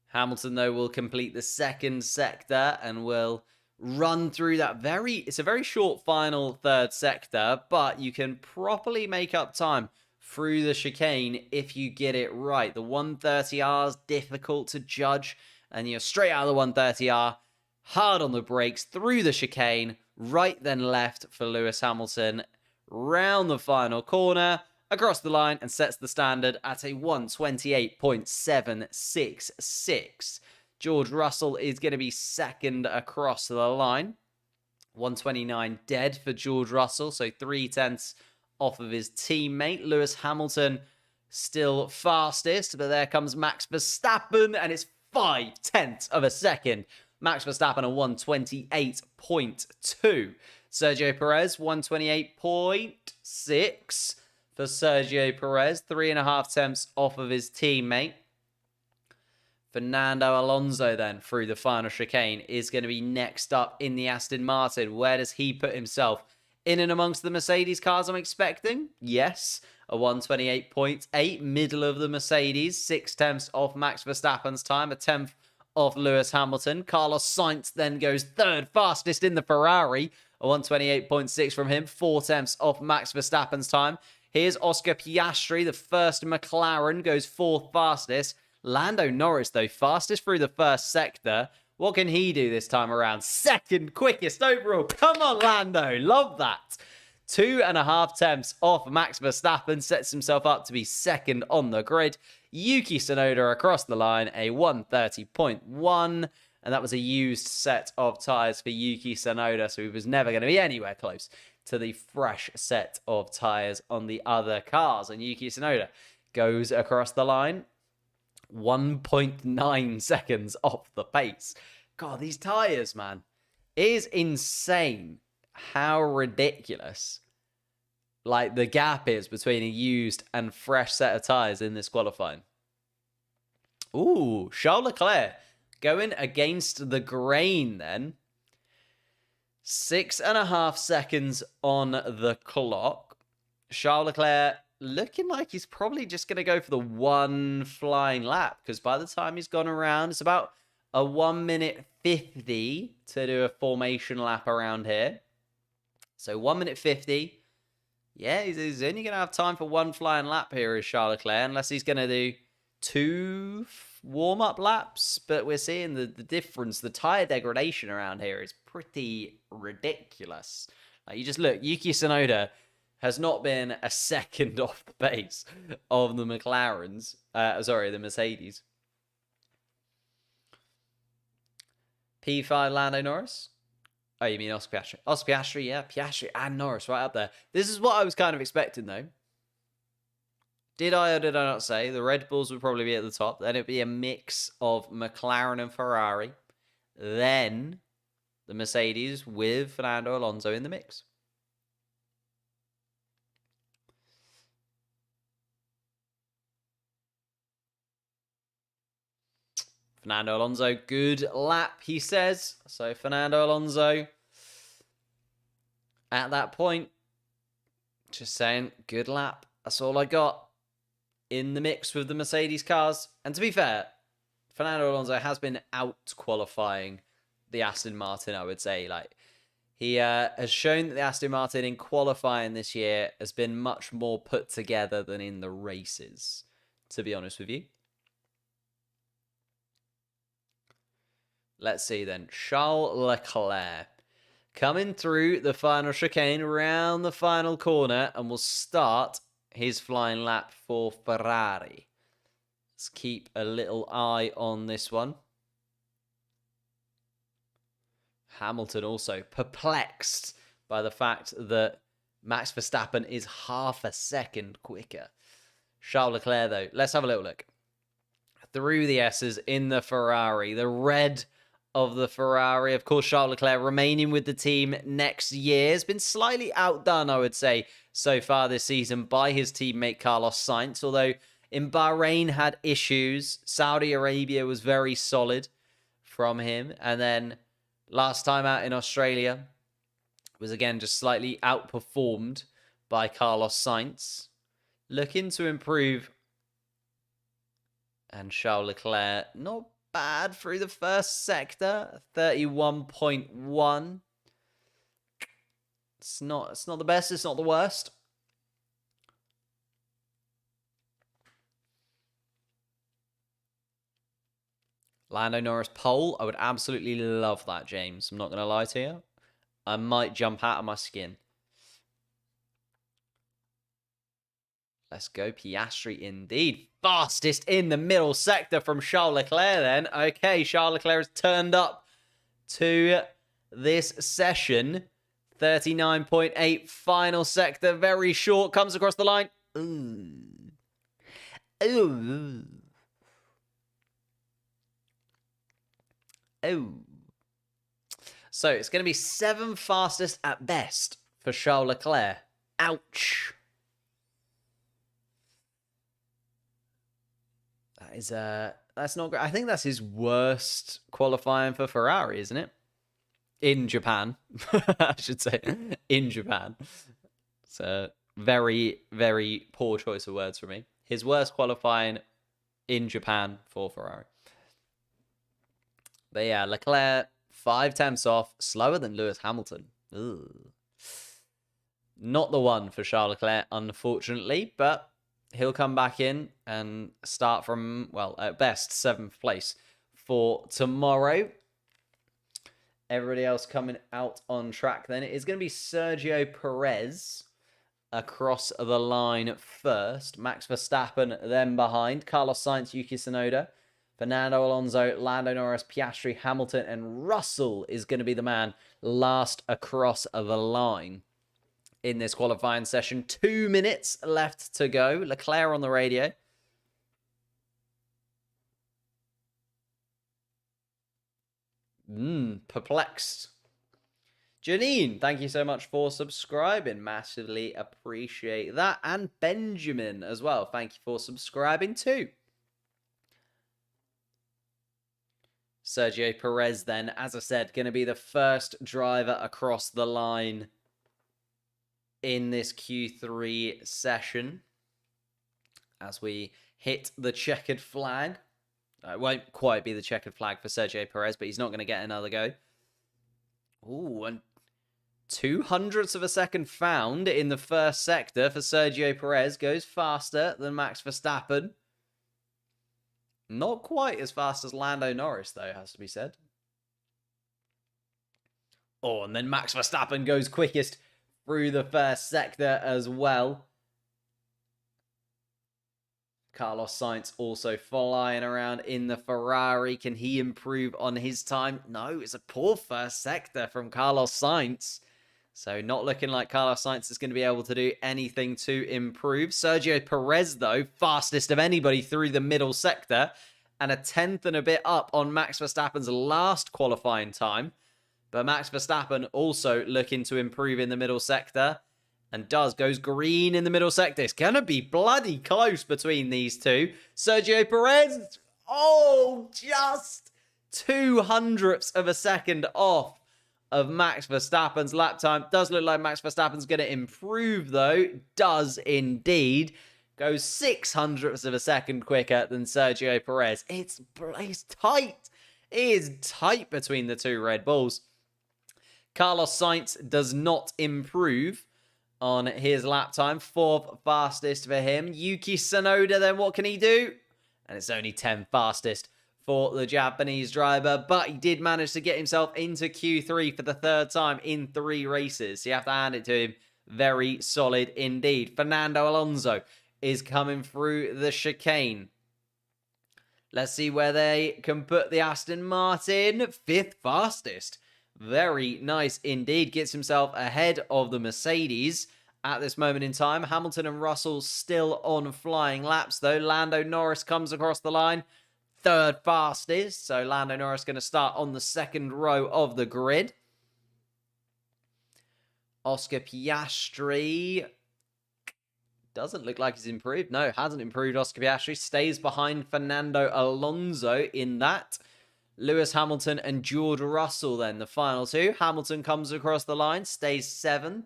Hamilton, though, will complete the second sector and will run through that it's a very short final third sector, but you can properly make up time through the chicane if you get it right. The 130R is difficult to judge, and you're straight out of the 130R. Hard on the brakes, through the chicane, right then left for Lewis Hamilton, round the final corner, across the line, and sets the standard at a 128.766. George Russell is going to be second across the line. 129 dead for George Russell, so 0.3 off of his teammate. Lewis Hamilton still fastest, but there comes Max Verstappen, and it's 0.5 of a second. Max Verstappen on 128.2. Sergio Perez, 128.6 for Sergio Perez. 3.5 tenths off of his teammate. Fernando Alonso then through the final chicane is going to be next up in the Aston Martin. Where does he put himself? In and amongst the Mercedes cars I'm expecting? Yes. A 128.8, middle of the Mercedes. 6 tenths off Max Verstappen's time. A tenth of Lewis Hamilton. Carlos Sainz then goes third fastest in the Ferrari. A 128.6 from him. 4/10 off Max Verstappen's time. Here's Oscar Piastri, the first McLaren, goes fourth fastest. Lando Norris, though, fastest through the first sector. What can he do this time around? Second quickest overall. Come on, Lando. Love that. 2.5 tenths off Max Verstappen. Sets himself up to be second on the grid. Yuki Tsunoda across the line, a 130.1. And that was a used set of tyres for Yuki Tsunoda, so he was never going to be anywhere close to the fresh set of tyres on the other cars. And Yuki Tsunoda goes across the line, 1.9 seconds off the pace. God, these tyres, man. It is insane how ridiculous like the gap is between a used and fresh set of tyres in this qualifying. Ooh, Charles Leclerc going against the grain then. 6.5 seconds on the clock. Charles Leclerc looking like he's probably just going to go for the one flying lap, because by the time he's gone around, it's about a 1 minute 50 to do a formation lap around here. So 1 minute 50. Yeah, he's only going to have time for one flying lap here is Charles Leclerc, unless he's going to do 2 warm-up laps. But we're seeing the difference, the tyre degradation around here is pretty ridiculous. Like, you just look, Yuki Tsunoda has not been a second off the pace of the McLarens. The Mercedes. P5 Lando Norris. Oh, you mean Oscar Piastri? Oscar Piastri, yeah. Piastri and Norris right up there. This is what I was kind of expecting, though. Did I or did I not say the Red Bulls would probably be at the top? Then it'd be a mix of McLaren and Ferrari. Then the Mercedes with Fernando Alonso in the mix. Fernando Alonso, good lap, he says. So Fernando Alonso, at that point, just saying, good lap. That's all I got in the mix with the Mercedes cars. And to be fair, Fernando Alonso has been out qualifying the Aston Martin, I would say. Like, he has shown that the Aston Martin in qualifying this year has been much more put together than in the races, to be honest with you. Let's see then. Charles Leclerc coming through the final chicane, around the final corner, and will start his flying lap for Ferrari. Let's keep a little eye on this one. Hamilton also perplexed by the fact that Max Verstappen is half a second quicker. Charles Leclerc, though, let's have a little look. Through the S's in the Ferrari, the red of the Ferrari. Of course, Charles Leclerc remaining with the team next year. Has been slightly outdone, I would say, so far this season by his teammate Carlos Sainz. Although in Bahrain had issues. Saudi Arabia was very solid from him. And then last time out in Australia was again just slightly outperformed by Carlos Sainz. Looking to improve. And Charles Leclerc, not bad through the first sector, 31.1. It's not the best, it's not the worst. Lando Norris pole, I would absolutely love that, James. I'm not going to lie to you. I might jump out of my skin. Let's go, Piastri indeed. Fastest in the middle sector from Charles Leclerc then. Okay, Charles Leclerc has turned up to this session. 39.8 final sector. Very short. Comes across the line. Ooh. Ooh. Ooh. So it's going to be 7th fastest at best for Charles Leclerc. Ouch. That's not great. I think that's his worst qualifying for Ferrari, isn't it? In Japan, I should say. In Japan. It's a very, very poor choice of words for me. His worst qualifying in Japan for Ferrari. But yeah, Leclerc, 5 tenths off, slower than Lewis Hamilton. Ugh. Not the one for Charles Leclerc, unfortunately, but he'll come back in and start from, well, at best, 7th place for tomorrow. Everybody else coming out on track then. It is going to be Sergio Perez across the line first. Max Verstappen then behind. Carlos Sainz, Yuki Tsunoda, Fernando Alonso, Lando Norris, Piastri, Hamilton, and Russell is going to be the man last across the line in this qualifying session. 2 minutes left to go. Leclerc on the radio. Perplexed. Janine, thank you so much for subscribing. Massively appreciate that. And Benjamin as well. Thank you for subscribing too. Sergio Perez then, as I said, going to be the first driver across the line in this Q3 session as we hit the checkered flag. It won't quite be the checkered flag for Sergio Perez, but he's not going to get another go. Ooh, and 0.02 of a second found in the first sector for Sergio Perez. Goes faster than Max Verstappen. Not quite as fast as Lando Norris, though, has to be said. Oh, and then Max Verstappen goes quickest through the first sector as well. Carlos Sainz also flying around in the Ferrari. Can he improve on his time? No, it's a poor first sector from Carlos Sainz. So not looking like Carlos Sainz is going to be able to do anything to improve. Sergio Perez, though, fastest of anybody through the middle sector. And a 10th and a bit up on Max Verstappen's last qualifying time. But Max Verstappen also looking to improve in the middle sector. And goes green in the middle sector. It's going to be bloody close between these two. Sergio Perez, just 0.02 of a second off of Max Verstappen's lap time. Does look like Max Verstappen's going to improve, though. Does indeed. Goes 0.06 of a second quicker than Sergio Perez. It's tight. It is tight between the two Red Bulls. Carlos Sainz does not improve on his lap time. 4th fastest for him. Yuki Tsunoda, then what can he do? And it's only 10th fastest for the Japanese driver, but he did manage to get himself into Q3 for the 3rd time in 3 races. So you have to hand it to him. Very solid indeed. Fernando Alonso is coming through the chicane. Let's see where they can put the Aston Martin. 5th fastest. Very nice indeed. Gets himself ahead of the Mercedes at this moment in time. Hamilton and Russell still on flying laps, though. Lando Norris comes across the line. 3rd fastest. So Lando Norris going to start on the 2nd row of the grid. Oscar Piastri doesn't look like he's improved. No, hasn't improved. Oscar Piastri stays behind Fernando Alonso in that. Lewis Hamilton and George Russell then, the final two. Hamilton comes across the line, stays 7th.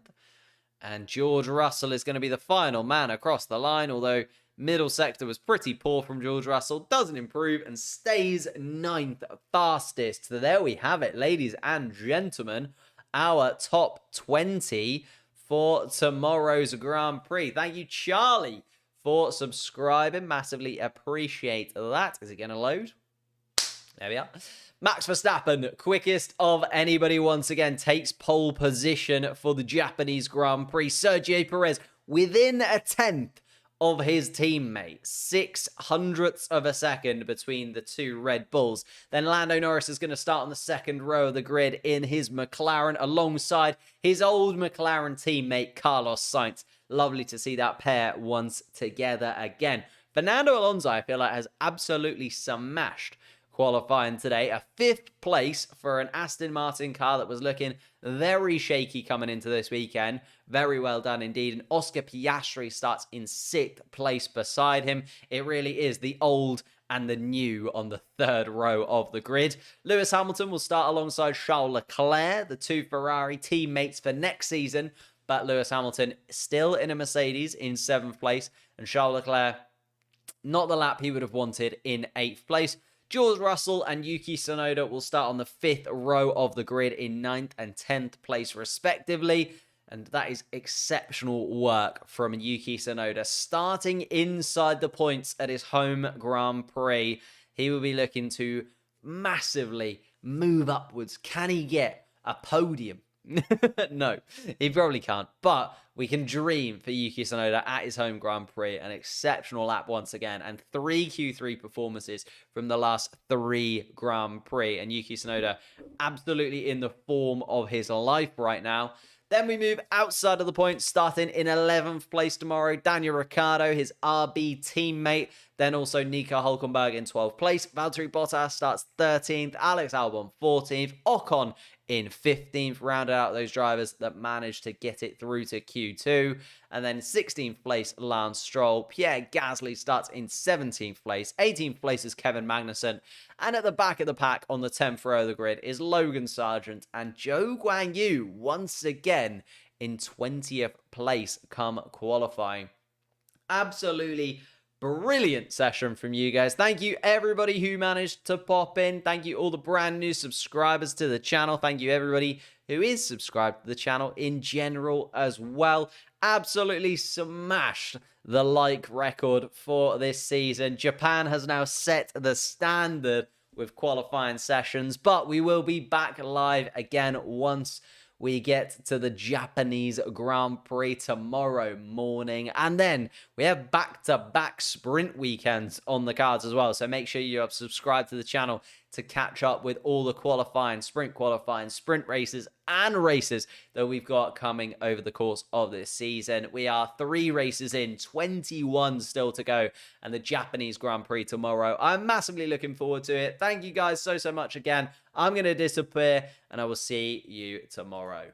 And George Russell is going to be the final man across the line, although middle sector was pretty poor from George Russell. Doesn't improve and stays 9th fastest. So there we have it, ladies and gentlemen. Our top 20 for tomorrow's Grand Prix. Thank you, Charlie, for subscribing. Massively appreciate that. Is it going to load? There we are. Max Verstappen, quickest of anybody, once again, takes pole position for the Japanese Grand Prix. Sergio Perez, within a 10th of his teammate. 0.06 of a second between the two Red Bulls. Then Lando Norris is going to start on the 2nd row of the grid in his McLaren alongside his old McLaren teammate, Carlos Sainz. Lovely to see that pair once together again. Fernando Alonso, I feel like, has absolutely smashed qualifying today. A 5th place for an Aston Martin car that was looking very shaky coming into this weekend. Very well done indeed. And Oscar Piastri starts in 6th place beside him. It really is the old and the new on the 3rd row of the grid. Lewis Hamilton will start alongside Charles Leclerc, the two Ferrari teammates for next season. But Lewis Hamilton still in a Mercedes in 7th place. And Charles Leclerc, not the lap he would have wanted, in 8th place. George Russell and Yuki Tsunoda will start on the 5th row of the grid in 9th and 10th place respectively. And that is exceptional work from Yuki Tsunoda, starting inside the points at his home Grand Prix. He will be looking to massively move upwards. Can he get a podium? No, he probably can't. But we can dream for Yuki Tsunoda at his home Grand Prix. An exceptional lap once again, and 3 Q3 performances from the last 3 Grand Prix. And Yuki Tsunoda absolutely in the form of his life right now. Then we move outside of the points, starting in 11th place tomorrow. Daniel Ricciardo, his RB teammate. Then also Nico Hülkenberg in 12th place. Valtteri Bottas starts 13th. Alex Albon 14th. Ocon in 15th, rounded out those drivers that managed to get it through to Q2. And then 16th place, Lance Stroll. Pierre Gasly starts in 17th place. 18th place is Kevin Magnussen. And at the back of the pack on the 10th row of the grid is Logan Sargent and Zhou Guanyu once again in 20th place come qualifying. Absolutely brilliant session from you guys. Thank you everybody who managed to pop in. Thank you all the brand new subscribers to the channel. Thank you everybody who is subscribed to the channel in general as well. Absolutely smashed the like record for this season. Japan has now set the standard with qualifying sessions, but we will be back live again once we get to the Japanese Grand Prix tomorrow morning. And then we have back-to-back sprint weekends on the cards as well. So make sure you are subscribed to the channel to catch up with all the qualifying, sprint races, and races that we've got coming over the course of this season. We are 3 races in, 21 still to go, and the Japanese Grand Prix tomorrow. I'm massively looking forward to it. Thank you guys so much again. I'm going to disappear, and I will see you tomorrow.